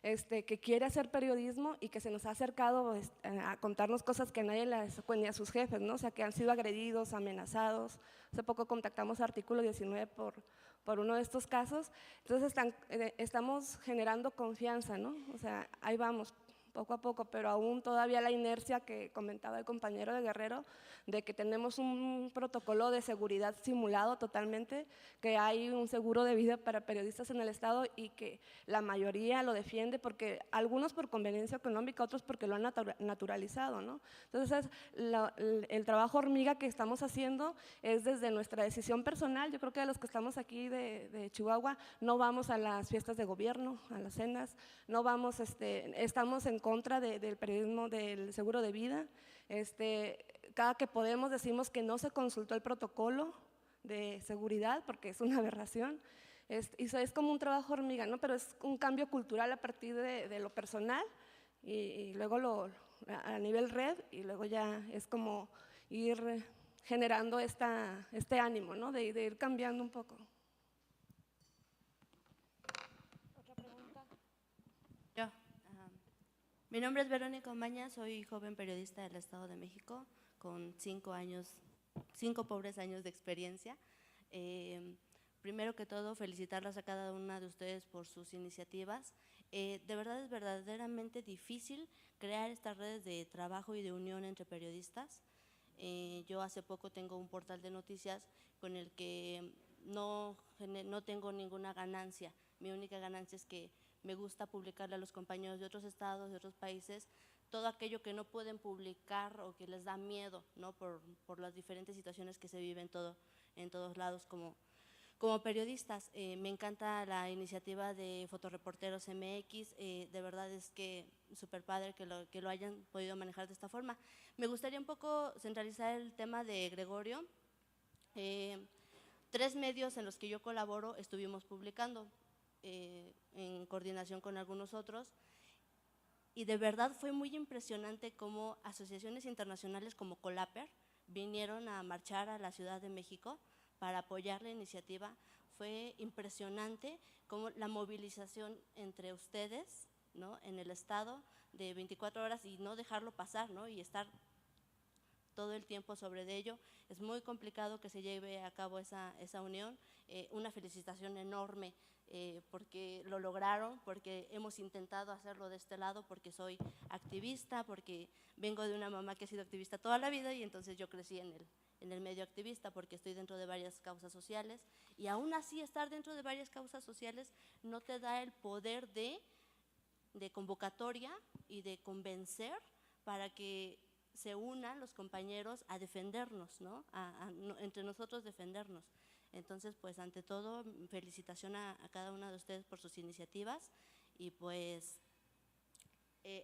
que quiere hacer periodismo y que se nos ha acercado a contarnos cosas que nadie les ni a sus jefes, ¿no? O sea, que han sido agredidos, amenazados. Hace poco contactamos a Artículo 19 por uno de estos casos. Entonces estamos generando confianza, ¿no? O sea, ahí vamos, poco a poco, pero aún todavía la inercia que comentaba el compañero de Guerrero, de que tenemos un protocolo de seguridad simulado totalmente, que hay un seguro de vida para periodistas en el Estado y que la mayoría lo defiende, porque algunos por conveniencia económica, otros porque lo han naturalizado, ¿no? Entonces, el trabajo hormiga que estamos haciendo es desde nuestra decisión personal. Yo creo que de los que estamos aquí de Chihuahua, no vamos a las fiestas de gobierno, a las cenas, no vamos, estamos en contra del periodismo del seguro de vida. Cada que podemos decimos que no se consultó el protocolo de seguridad porque es una aberración. Y es como un trabajo hormiga, ¿no? Pero es un cambio cultural a partir de lo personal y luego a nivel red, y luego ya es como ir generando este ánimo, ¿no? De ir cambiando un poco. ¿Otra pregunta? Yo. Mi nombre es Verónica Omaña, soy joven periodista del Estado de México con 5 pobres años de experiencia. Primero que todo, felicitarlas a cada una de ustedes por sus iniciativas. De verdad es verdaderamente difícil crear estas redes de trabajo y de unión entre periodistas. Yo hace poco tengo un portal de noticias con el que no no tengo ninguna ganancia. Mi única ganancia es que me gusta publicarle a los compañeros de otros estados, de otros países, todo aquello que no pueden publicar o que les da miedo, ¿no? por las diferentes situaciones que se viven en todos lados como periodistas. Me encanta la iniciativa de Fotoreporteros MX, de verdad es que súper padre que lo hayan podido manejar de esta forma. Me gustaría un poco centralizar el tema de Gregorio. 3 medios en los que yo colaboro estuvimos publicando en coordinación con algunos otros, y de verdad fue muy impresionante cómo asociaciones internacionales como Colaper vinieron a marchar a la Ciudad de México para apoyar la iniciativa. Fue impresionante cómo la movilización entre ustedes, ¿no? En el estado de 24 horas y no dejarlo pasar, ¿no? Y estar todo el tiempo sobre de ello. Es muy complicado que se lleve a cabo esa unión. Una felicitación enorme porque lo lograron, porque hemos intentado hacerlo de este lado, porque soy activista, porque vengo de una mamá que ha sido activista toda la vida y entonces yo crecí en el medio activista, porque estoy dentro de varias causas sociales, y aún así estar dentro de varias causas sociales no te da el poder de convocatoria y de convencer para que se unan los compañeros a defendernos, ¿no? Entre nosotros defendernos. Entonces, pues ante todo, felicitación a cada una de ustedes por sus iniciativas, y pues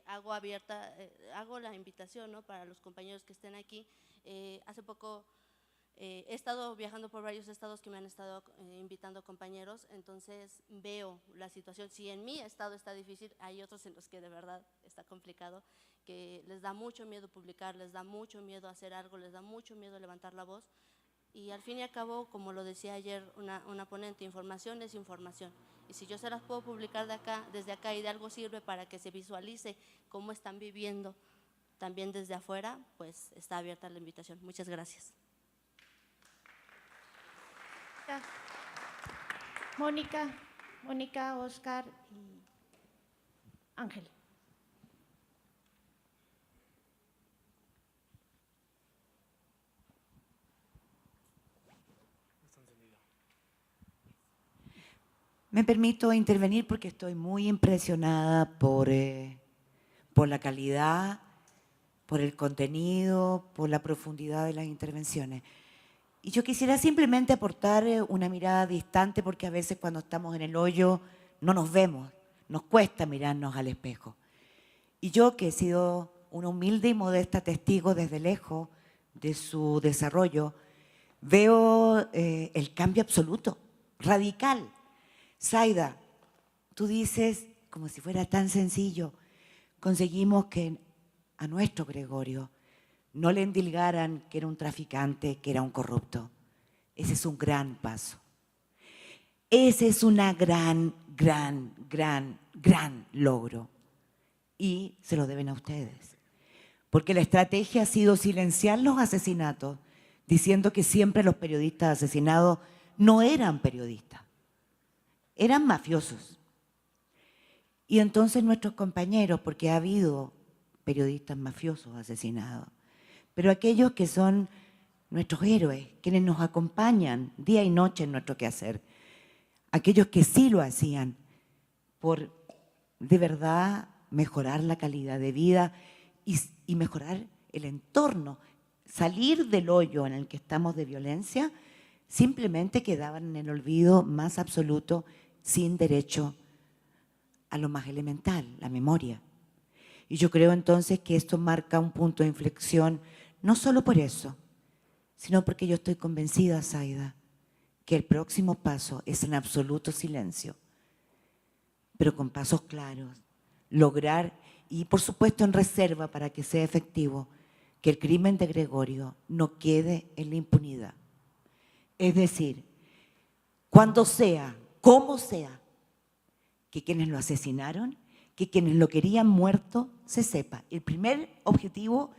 hago la invitación, ¿no? Para los compañeros que estén aquí. Hace poco he estado viajando por varios estados que me han estado invitando compañeros, entonces veo la situación. Si en mi estado está difícil, hay otros en los que de verdad está complicado, que les da mucho miedo publicar, les da mucho miedo hacer algo, les da mucho miedo levantar la voz. Y al fin y al cabo, como lo decía ayer una ponente, información es información. Y si yo se las puedo publicar desde acá y de algo sirve para que se visualice cómo están viviendo también desde afuera, pues está abierta la invitación. Muchas gracias. Mónica, Oscar y Ángel. Me permito intervenir porque estoy muy impresionada por la calidad, por el contenido, por la profundidad de las intervenciones. Y yo quisiera simplemente aportar una mirada distante, porque a veces cuando estamos en el hoyo no nos vemos, nos cuesta mirarnos al espejo. Y yo, que he sido una humilde y modesta testigo desde lejos de su desarrollo, veo el cambio absoluto, radical. Zaida, tú dices, como si fuera tan sencillo, conseguimos que a nuestro Gregorio no le endilgaran que era un traficante, que era un corrupto. Ese es un gran paso. Ese es una gran logro. Y se lo deben a ustedes. Porque la estrategia ha sido silenciar los asesinatos, diciendo que siempre los periodistas asesinados no eran periodistas, eran mafiosos. Y entonces nuestros compañeros, porque ha habido periodistas mafiosos asesinados, pero aquellos que son nuestros héroes, quienes nos acompañan día y noche en nuestro quehacer, aquellos que sí lo hacían por de verdad mejorar la calidad de vida y mejorar el entorno, salir del hoyo en el que estamos de violencia, simplemente quedaban en el olvido más absoluto, sin derecho a lo más elemental, la memoria. Y yo creo entonces que esto marca un punto de inflexión, no solo por eso, sino porque yo estoy convencida, Zaida, que el próximo paso es en absoluto silencio, pero con pasos claros, lograr, y por supuesto en reserva para que sea efectivo, que el crimen de Gregorio no quede en la impunidad. Es decir, cuando sea, como sea, que quienes lo asesinaron, que quienes lo querían muerto, se sepa. El primer objetivo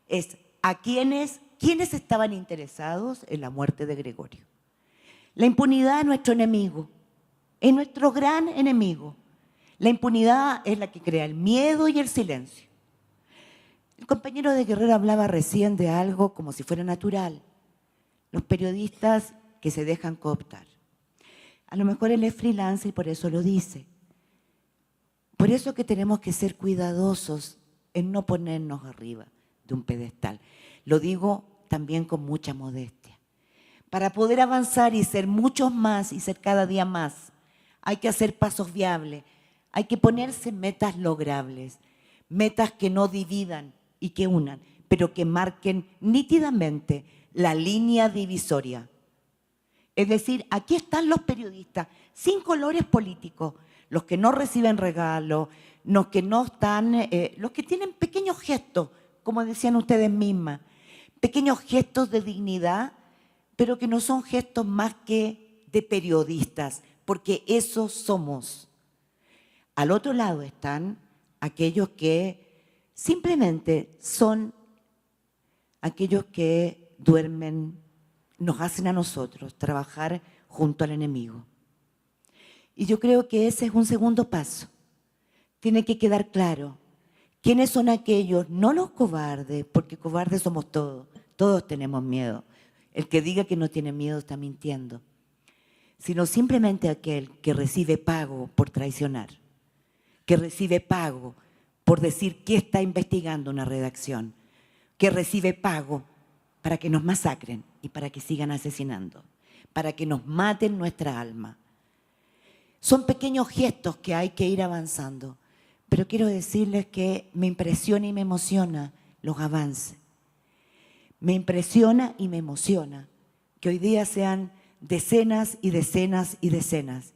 es a quienes estaban interesados en la muerte de Gregorio. La impunidad es nuestro enemigo, es nuestro gran enemigo. La impunidad es la que crea el miedo y el silencio. El compañero de Guerrero hablaba recién de algo como si fuera natural. Los periodistas que se dejan cooptar. A lo mejor él es freelance y por eso lo dice. Por eso que tenemos que ser cuidadosos en no ponernos arriba de un pedestal. Lo digo también con mucha modestia. Para poder avanzar y ser muchos más y ser cada día más, hay que hacer pasos viables, hay que ponerse metas logrables, metas que no dividan y que unan, pero que marquen nítidamente la línea divisoria. Es decir, aquí están los periodistas, sin colores políticos, los que no reciben regalos, los que no están, los que tienen pequeños gestos, como decían ustedes mismas, pequeños gestos de dignidad, pero que no son gestos más que de periodistas, porque esos somos. Al otro lado están aquellos que simplemente son aquellos que duermen, nos hacen a nosotros trabajar junto al enemigo. Y yo creo que ese es un segundo paso. Tiene que quedar claro quiénes son aquellos, no los cobardes, porque cobardes somos todos tenemos miedo. El que diga que no tiene miedo está mintiendo, sino simplemente aquel que recibe pago por traicionar, que recibe pago por decir que está investigando una redacción, que recibe pago para que nos masacren y para que sigan asesinando, para que nos maten nuestra alma. Son pequeños gestos que hay que ir avanzando, pero quiero decirles que me impresiona y me emociona los avances. Me impresiona y me emociona que hoy día sean decenas y decenas y decenas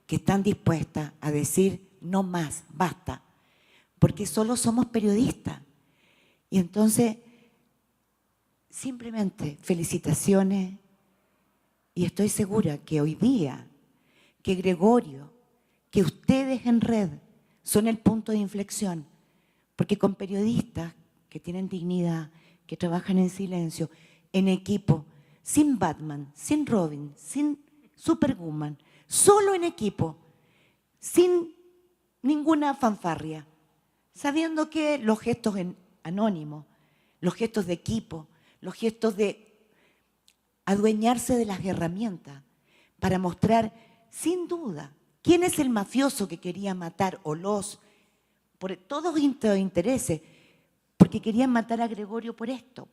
que están dispuestas a decir no más, basta, porque solo somos periodistas. Y entonces, simplemente felicitaciones, y estoy segura que hoy día, que Gregorio, que ustedes en red son el punto de inflexión, porque con periodistas que tienen dignidad, que trabajan en silencio, en equipo, sin Batman, sin Robin, sin Superwoman, solo en equipo, sin ninguna fanfarria, sabiendo que los gestos anónimos, los gestos de equipo, los gestos de adueñarse de las herramientas para mostrar sin duda quién es el mafioso que quería matar o por todos estos intereses, porque querían matar a Gregorio por esto,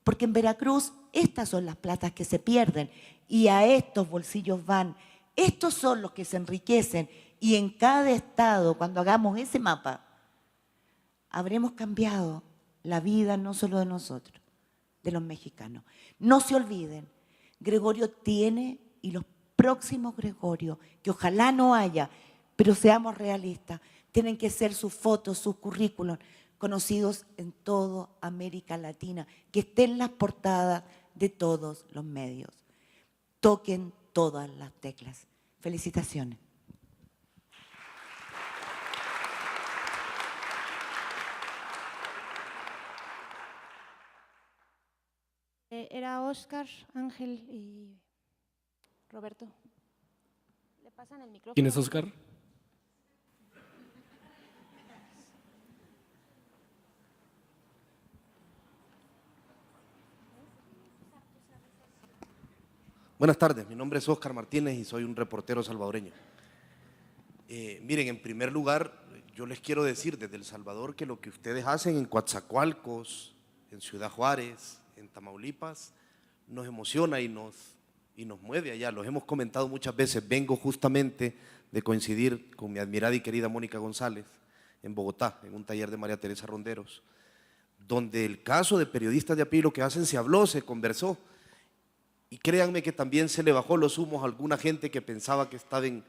porque en Veracruz estas son las platas que se pierden y a estos bolsillos van, estos son los que se enriquecen y en cada estado, cuando hagamos ese mapa, habremos cambiado la vida no solo de nosotros, de los mexicanos. No se olviden, Gregorio tiene y los próximos Gregorio, que ojalá no haya, pero seamos realistas, tienen que ser sus fotos, sus currículos, conocidos en toda América Latina, que estén en las portadas de todos los medios. Toquen todas las teclas. Felicitaciones. Era Óscar, Ángel y Roberto. ¿Le pasan el micrófono? ¿Quién es Óscar? Buenas tardes, mi nombre es Óscar Martínez y soy un reportero salvadoreño. Miren, en primer lugar, yo les quiero decir desde El Salvador que lo que ustedes hacen en Coatzacoalcos, en Ciudad Juárez, en Tamaulipas, nos emociona y nos mueve allá. Los hemos comentado muchas veces. Vengo justamente de coincidir con mi admirada y querida Mónica González en Bogotá, en un taller de María Teresa Ronderos, donde el caso de periodistas de a pie, lo que hacen, se habló, se conversó. Y créanme que también se le bajó los humos a alguna gente que pensaba que estaba en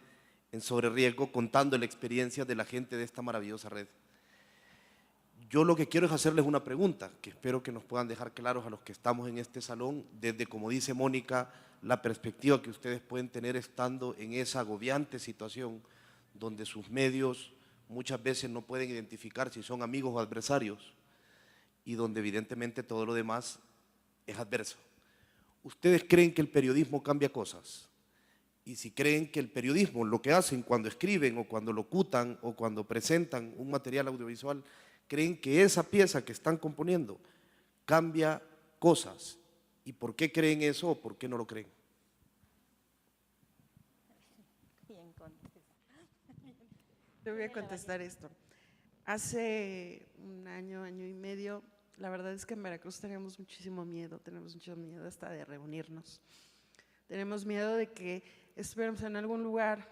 sobreriesgo, contando la experiencia de la gente de esta maravillosa red. Yo lo que quiero es hacerles una pregunta, que espero que nos puedan dejar claros a los que estamos en este salón, desde, como dice Mónica, la perspectiva que ustedes pueden tener estando en esa agobiante situación, donde sus medios muchas veces no pueden identificar si son amigos o adversarios, y donde evidentemente todo lo demás es adverso. ¿Ustedes creen que el periodismo cambia cosas? Y si creen que el periodismo, lo que hacen cuando escriben o cuando locutan o cuando presentan un material audiovisual, creen que esa pieza que están componiendo cambia cosas. ¿Y por qué creen eso o por qué no lo creen? Te voy a contestar esto. Hace un año, año y medio, la verdad es que en Veracruz tenemos muchísimo miedo hasta de reunirnos. Tenemos miedo de que estuviéramos en algún lugar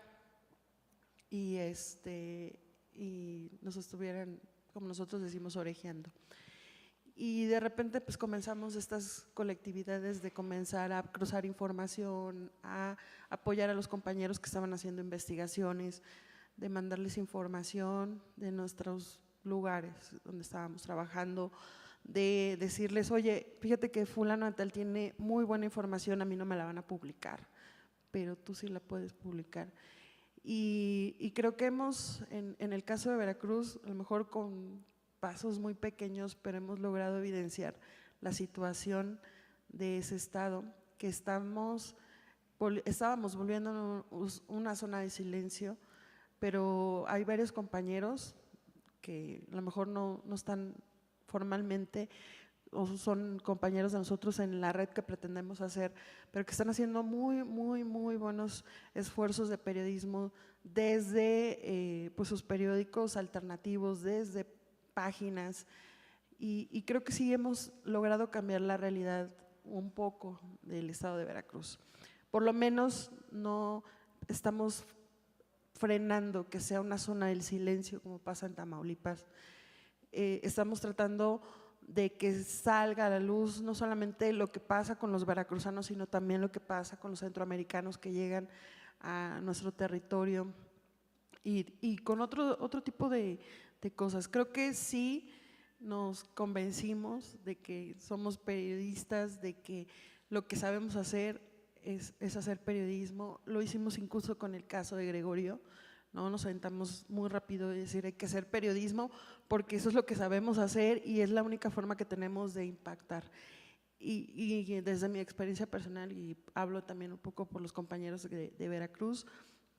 y nos estuvieran, como nosotros decimos, orejeando. Y de repente pues comenzamos estas colectividades de comenzar a cruzar información, a apoyar a los compañeros que estaban haciendo investigaciones, de mandarles información de nuestros lugares donde estábamos trabajando, de decirles, oye, fíjate que fulano de tal tiene muy buena información, a mí no me la van a publicar, pero tú sí la puedes publicar. Y creo que en el caso de Veracruz, a lo mejor con pasos muy pequeños, pero hemos logrado evidenciar la situación de ese estado, que estábamos volviendo una zona de silencio, pero hay varios compañeros que a lo mejor no están formalmente o son compañeros de nosotros en la red que pretendemos hacer, pero que están haciendo muy, muy, muy buenos esfuerzos de periodismo desde pues sus periódicos alternativos, desde páginas, y creo que sí hemos logrado cambiar la realidad un poco del estado de Veracruz. Por lo menos no estamos frenando que sea una zona del silencio como pasa en Tamaulipas. Estamos tratando de que salga a la luz no solamente lo que pasa con los veracruzanos, sino también lo que pasa con los centroamericanos que llegan a nuestro territorio y con otro tipo de cosas. Creo que sí nos convencimos de que somos periodistas, de que lo que sabemos hacer es hacer periodismo. Lo hicimos incluso con el caso de Gregorio, ¿no? Nos aventamos muy rápido y decir hay que hacer periodismo porque eso es lo que sabemos hacer y es la única forma que tenemos de impactar. Y desde mi experiencia personal, y hablo también un poco por los compañeros de Veracruz,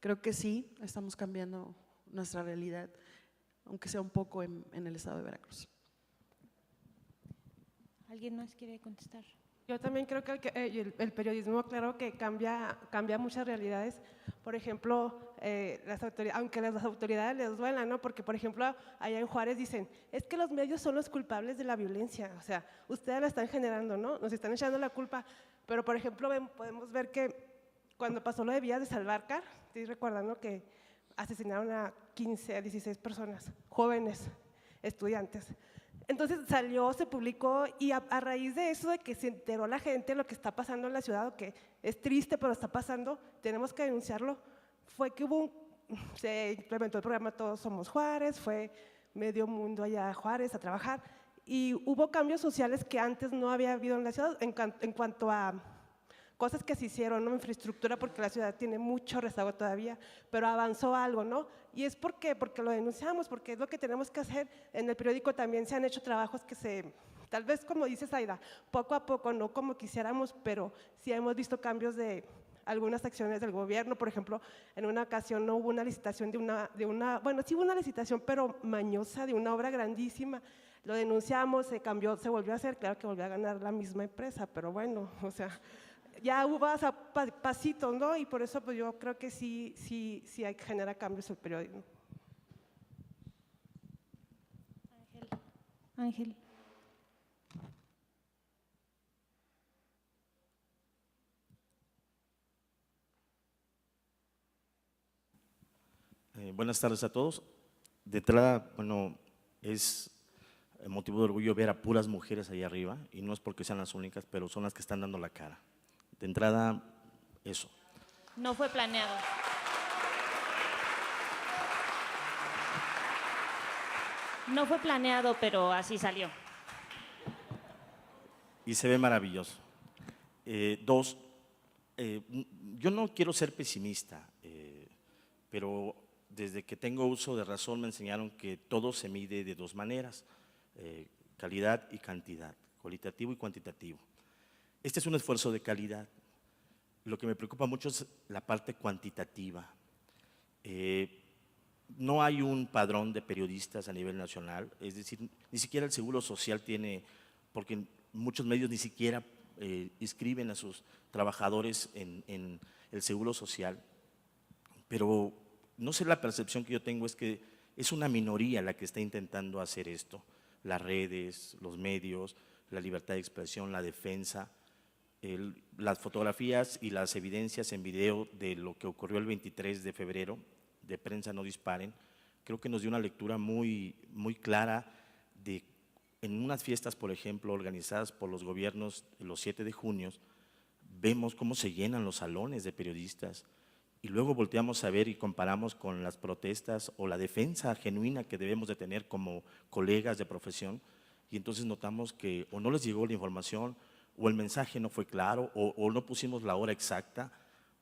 creo que sí estamos cambiando nuestra realidad, aunque sea un poco en el estado de Veracruz. ¿Alguien más quiere contestar? Yo también creo que el periodismo, claro que cambia muchas realidades. Por ejemplo, aunque las autoridades les duelan, ¿no? Porque, por ejemplo, allá en Juárez dicen, es que los medios son los culpables de la violencia, o sea, ustedes la están generando, ¿no? Nos están echando la culpa. Pero, por ejemplo, podemos ver que cuando pasó lo de Villas de Salvarcar, ¿sí recuerdan, no? Que asesinaron a 15, a 16 personas, jóvenes, estudiantes. Entonces salió, se publicó y a raíz de eso, de que se enteró la gente lo que está pasando en la ciudad, que es triste pero está pasando, tenemos que denunciarlo, fue que se implementó el programa Todos Somos Juárez, fue medio mundo allá a Juárez a trabajar y hubo cambios sociales que antes no había habido en la ciudad en cuanto a cosas que se hicieron, ¿no? Infraestructura, porque la ciudad tiene mucho rezago todavía, pero avanzó algo, ¿no? Y es porque lo denunciamos, porque es lo que tenemos que hacer. En el periódico también se han hecho trabajos que tal vez como dice Zaida, poco a poco, no como quisiéramos, pero sí hemos visto cambios de algunas acciones del gobierno. Por ejemplo, en una ocasión no hubo una licitación bueno, sí hubo una licitación, pero mañosa, de una obra grandísima. Lo denunciamos, se cambió, se volvió a hacer, claro que volvió a ganar la misma empresa, pero bueno, o sea, ya hubo pasitos, ¿no? Y por eso pues yo creo que sí hay que generar cambios en el periodismo. Ángel. Buenas tardes a todos. De entrada, bueno, es motivo de orgullo ver a puras mujeres ahí arriba, y no es porque sean las únicas, pero son las que están dando la cara. De entrada, eso. No fue planeado. No fue planeado, pero así salió. Y se ve maravilloso. Dos, yo no quiero ser pesimista, pero desde que tengo uso de razón me enseñaron que todo se mide de dos maneras, calidad y cantidad, cualitativo y cuantitativo. Este es un esfuerzo de calidad. Lo que me preocupa mucho es la parte cuantitativa. No hay un padrón de periodistas a nivel nacional, es decir, ni siquiera el Seguro Social tiene, porque muchos medios ni siquiera inscriben a sus trabajadores en el Seguro Social, pero no sé, la percepción que yo tengo es que es una minoría la que está intentando hacer esto. Las redes, los medios, la libertad de expresión, la defensa, las fotografías y las evidencias en video de lo que ocurrió el 23 de febrero, de Prensa No Disparen, creo que nos dio una lectura muy clara de, en unas fiestas, por ejemplo, organizadas por los gobiernos los 7 de junio, vemos cómo se llenan los salones de periodistas y luego volteamos a ver y comparamos con las protestas o la defensa genuina que debemos de tener como colegas de profesión, y entonces notamos que o no les llegó la información, o el mensaje no fue claro, o no pusimos la hora exacta,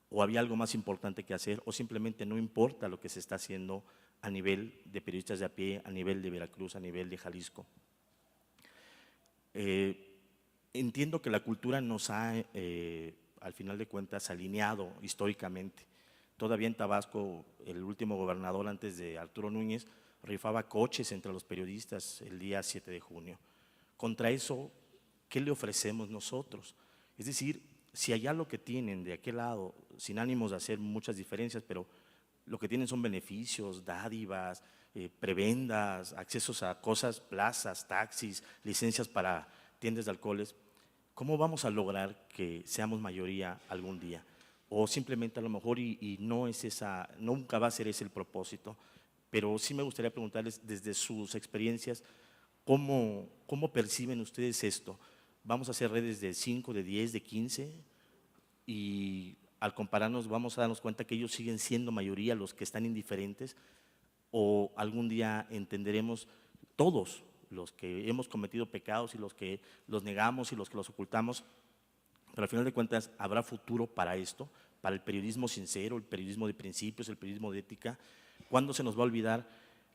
o había algo más importante que hacer, o simplemente no importa lo que se está haciendo a nivel de periodistas de a pie, a nivel de Veracruz, a nivel de Jalisco. Entiendo que la cultura nos ha, al final de cuentas, alineado históricamente. Todavía en Tabasco, el último gobernador antes de Arturo Núñez rifaba coches entre los periodistas el día 7 de junio. Contra eso, ¿qué le ofrecemos nosotros? Es decir, si allá lo que tienen de aquel lado, sin ánimos de hacer muchas diferencias, pero lo que tienen son beneficios, dádivas, prebendas, accesos a cosas, plazas, taxis, licencias para tiendas de alcoholes, ¿cómo vamos a lograr que seamos mayoría algún día? O simplemente a lo mejor, y no es esa, nunca va a ser ese el propósito, pero sí me gustaría preguntarles desde sus experiencias, ¿cómo perciben ustedes esto? ¿Vamos a hacer redes de 5, de 10, de 15? Y al compararnos vamos a darnos cuenta que ellos siguen siendo mayoría los que están indiferentes, o algún día entenderemos todos los que hemos cometido pecados y los que los negamos y los que los ocultamos, pero al final de cuentas habrá futuro para esto, para el periodismo sincero, el periodismo de principios, el periodismo de ética. ¿Cuándo se nos va a olvidar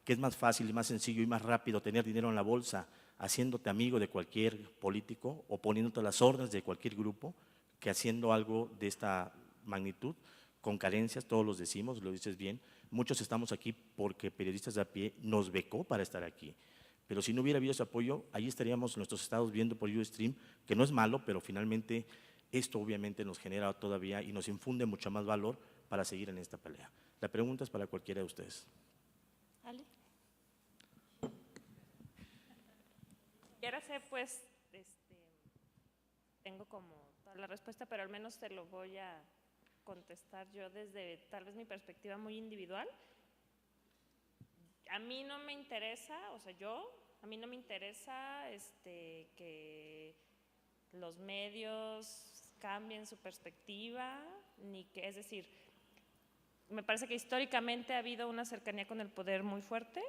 que es más fácil y más sencillo y más rápido tener dinero en la bolsa haciéndote amigo de cualquier político o poniéndote a las órdenes de cualquier grupo, que haciendo algo de esta magnitud, con carencias, todos los decimos, lo dices bien, muchos estamos aquí porque Periodistas de a Pie nos becó para estar aquí, pero si no hubiera habido ese apoyo, ahí estaríamos nuestros estados viendo por Ustream, que no es malo, pero finalmente esto obviamente nos genera todavía y nos infunde mucho más valor para seguir en esta pelea. La pregunta es para cualquiera de ustedes. ¿Ale? Quiero hacer, pues, tengo como toda la respuesta, pero al menos te lo voy a contestar yo desde tal vez mi perspectiva muy individual. A mí no me interesa, a mí no me interesa que los medios cambien su perspectiva, ni que, es decir, me parece que históricamente ha habido una cercanía con el poder muy fuerte.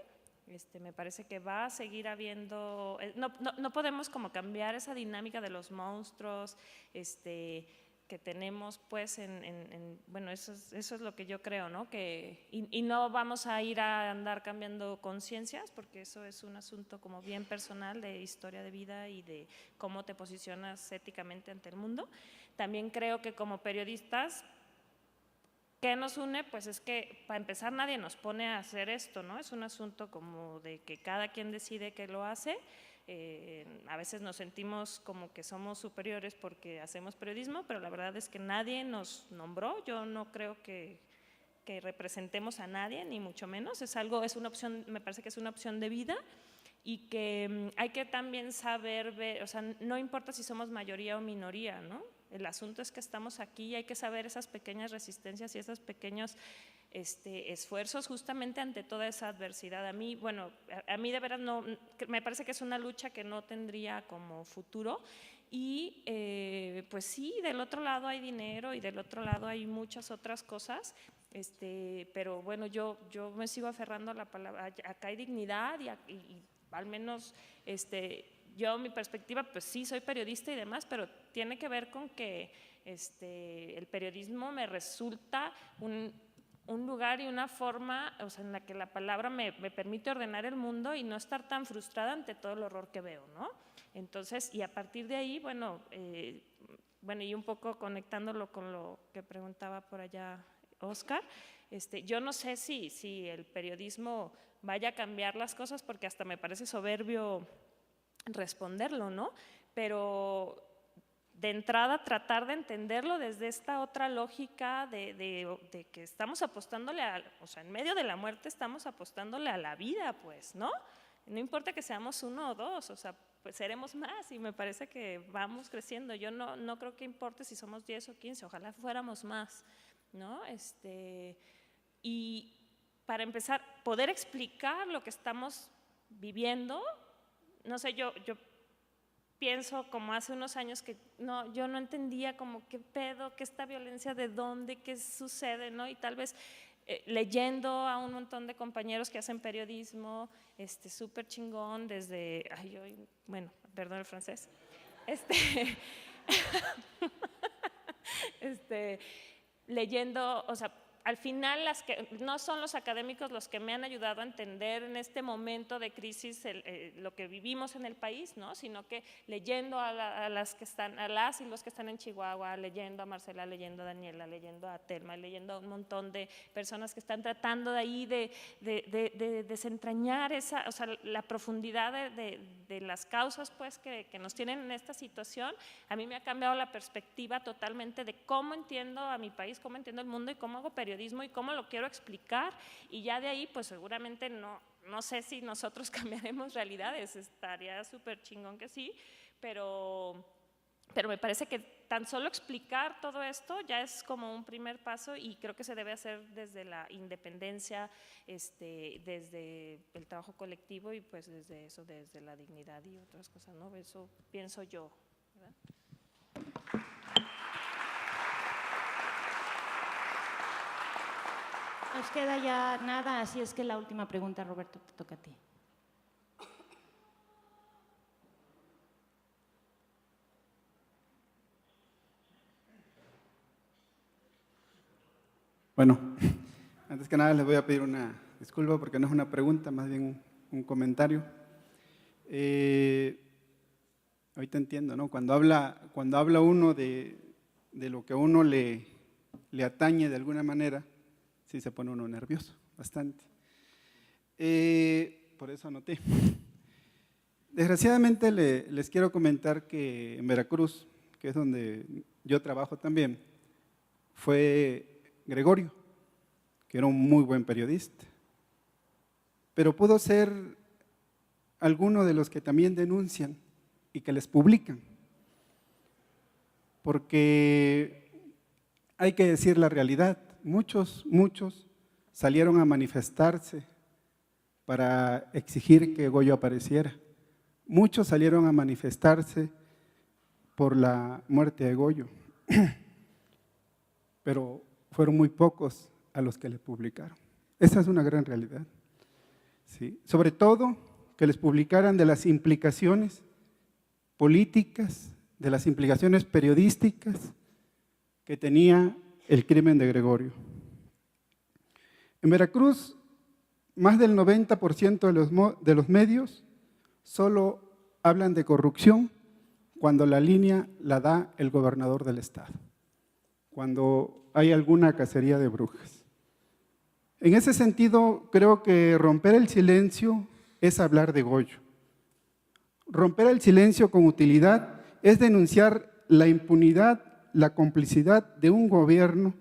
Me parece que va a seguir habiendo, no podemos como cambiar esa dinámica de los monstruos que tenemos, pues, bueno, eso es lo que yo creo, ¿no? Y no vamos a ir a andar cambiando conciencias, porque eso es un asunto como bien personal de historia de vida y de cómo te posicionas éticamente ante el mundo. También creo que como periodistas, ¿qué nos une? Pues es que, para empezar, nadie nos pone a hacer esto, ¿no? Es un asunto como de que cada quien decide que lo hace. A veces nos sentimos como que somos superiores porque hacemos periodismo, pero la verdad es que nadie nos nombró. Yo no creo que representemos a nadie, ni mucho menos. Es una opción, me parece que es una opción de vida, y que hay que también saber ver, no importa si somos mayoría o minoría, ¿no? El asunto es que estamos aquí y hay que saber esas pequeñas resistencias y esos pequeños esfuerzos justamente ante toda esa adversidad. A mí de veras no, me parece que es una lucha que no tendría como futuro. Y pues sí, del otro lado hay dinero y del otro lado hay muchas otras cosas, pero bueno, yo me sigo aferrando a la palabra, acá hay dignidad y al menos yo, mi perspectiva, pues sí, soy periodista y demás, pero tiene que ver con que el periodismo me resulta un lugar y una forma, en la que la palabra me permite ordenar el mundo y no estar tan frustrada ante todo el horror que veo, ¿no? Entonces, y a partir de ahí, bueno, y un poco conectándolo con lo que preguntaba por allá Oscar, yo no sé si el periodismo vaya a cambiar las cosas, porque hasta me parece soberbio responderlo, ¿no? Pero de entrada tratar de entenderlo desde esta otra lógica de que estamos apostándole o sea, en medio de la muerte estamos apostándole a la vida, pues, ¿no? No importa que seamos 1 o 2, o sea, pues seremos más y me parece que vamos creciendo. Yo no creo que importe si somos 10 o 15, ojalá fuéramos más, ¿no? Y para empezar, poder explicar lo que estamos viviendo, no sé, yo pienso como hace unos años que yo no entendía como qué pedo, qué esta violencia, de dónde, qué sucede, ¿no? Y tal vez leyendo a un montón de compañeros que hacen periodismo, súper chingón desde, bueno, perdón el francés, leyendo, o sea, al final no son los académicos los que me han ayudado a entender en este momento de crisis lo que vivimos en el país, ¿no? Sino que leyendo a las y los que están en Chihuahua, leyendo a Marcela, leyendo a Daniela, leyendo a Telma, leyendo a un montón de personas que están tratando de ahí de desentrañar o sea, la profundidad de las causas, pues, que nos tienen en esta situación. A mí me ha cambiado la perspectiva totalmente de cómo entiendo a mi país, cómo entiendo el mundo y cómo hago periodismo y cómo lo quiero explicar, y ya de ahí pues seguramente no sé si nosotros cambiaremos realidades, estaría súper chingón que sí, pero me parece que tan solo explicar todo esto ya es como un primer paso, y creo que se debe hacer desde la independencia, desde el trabajo colectivo y pues desde eso, desde la dignidad y otras cosas, ¿no? Eso pienso yo, ¿verdad? Nos queda ya nada, así es que la última pregunta, Roberto, te toca a ti. Bueno, antes que nada les voy a pedir una disculpa porque no es una pregunta, más bien un comentario. Ahorita entiendo, ¿no? Cuando habla uno de lo que a uno le atañe de alguna manera, sí se pone uno nervioso, bastante. Por eso anoté. Desgraciadamente les quiero comentar que en Veracruz, que es donde yo trabajo también, fue Gregorio, que era un muy buen periodista, pero pudo ser alguno de los que también denuncian y que les publican, porque hay que decir la realidad. Muchos salieron a manifestarse para exigir que Goyo apareciera. Muchos salieron a manifestarse por la muerte de Goyo, pero fueron muy pocos a los que le publicaron. Esa es una gran realidad. ¿Sí? Sobre todo que les publicaran de las implicaciones políticas, de las implicaciones periodísticas que tenía el crimen de Gregorio. En Veracruz, más del 90% de los medios solo hablan de corrupción cuando la línea la da el gobernador del estado, cuando hay alguna cacería de brujas. En ese sentido, creo que romper el silencio es hablar de Goyo. Romper el silencio con utilidad es denunciar la impunidad, la complicidad de un gobierno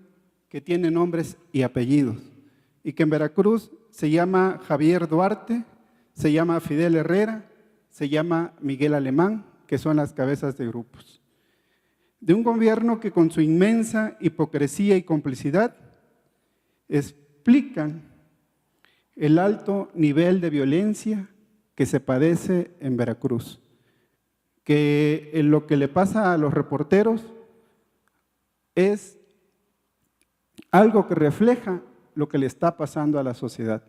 que tiene nombres y apellidos, y que en Veracruz se llama Javier Duarte, se llama Fidel Herrera, se llama Miguel Alemán, que son las cabezas de grupos. De un gobierno que con su inmensa hipocresía y complicidad explican el alto nivel de violencia que se padece en Veracruz, que en lo que le pasa a los reporteros es algo que refleja lo que le está pasando a la sociedad,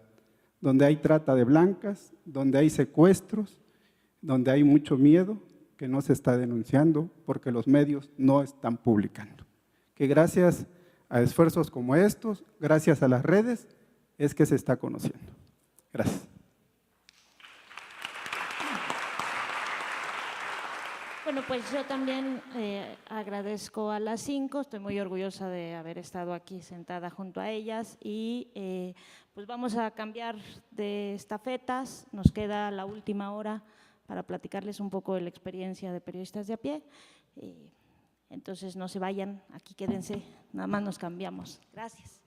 donde hay trata de blancas, donde hay secuestros, donde hay mucho miedo que no se está denunciando porque los medios no están publicando. Que gracias a esfuerzos como estos, gracias a las redes, es que se está conociendo. Gracias. Bueno, pues yo también agradezco a las 5, estoy muy orgullosa de haber estado aquí sentada junto a ellas y pues vamos a cambiar de estafetas, nos queda la última hora para platicarles un poco de la experiencia de periodistas de a pie. Entonces no se vayan, aquí quédense, nada más nos cambiamos. Gracias.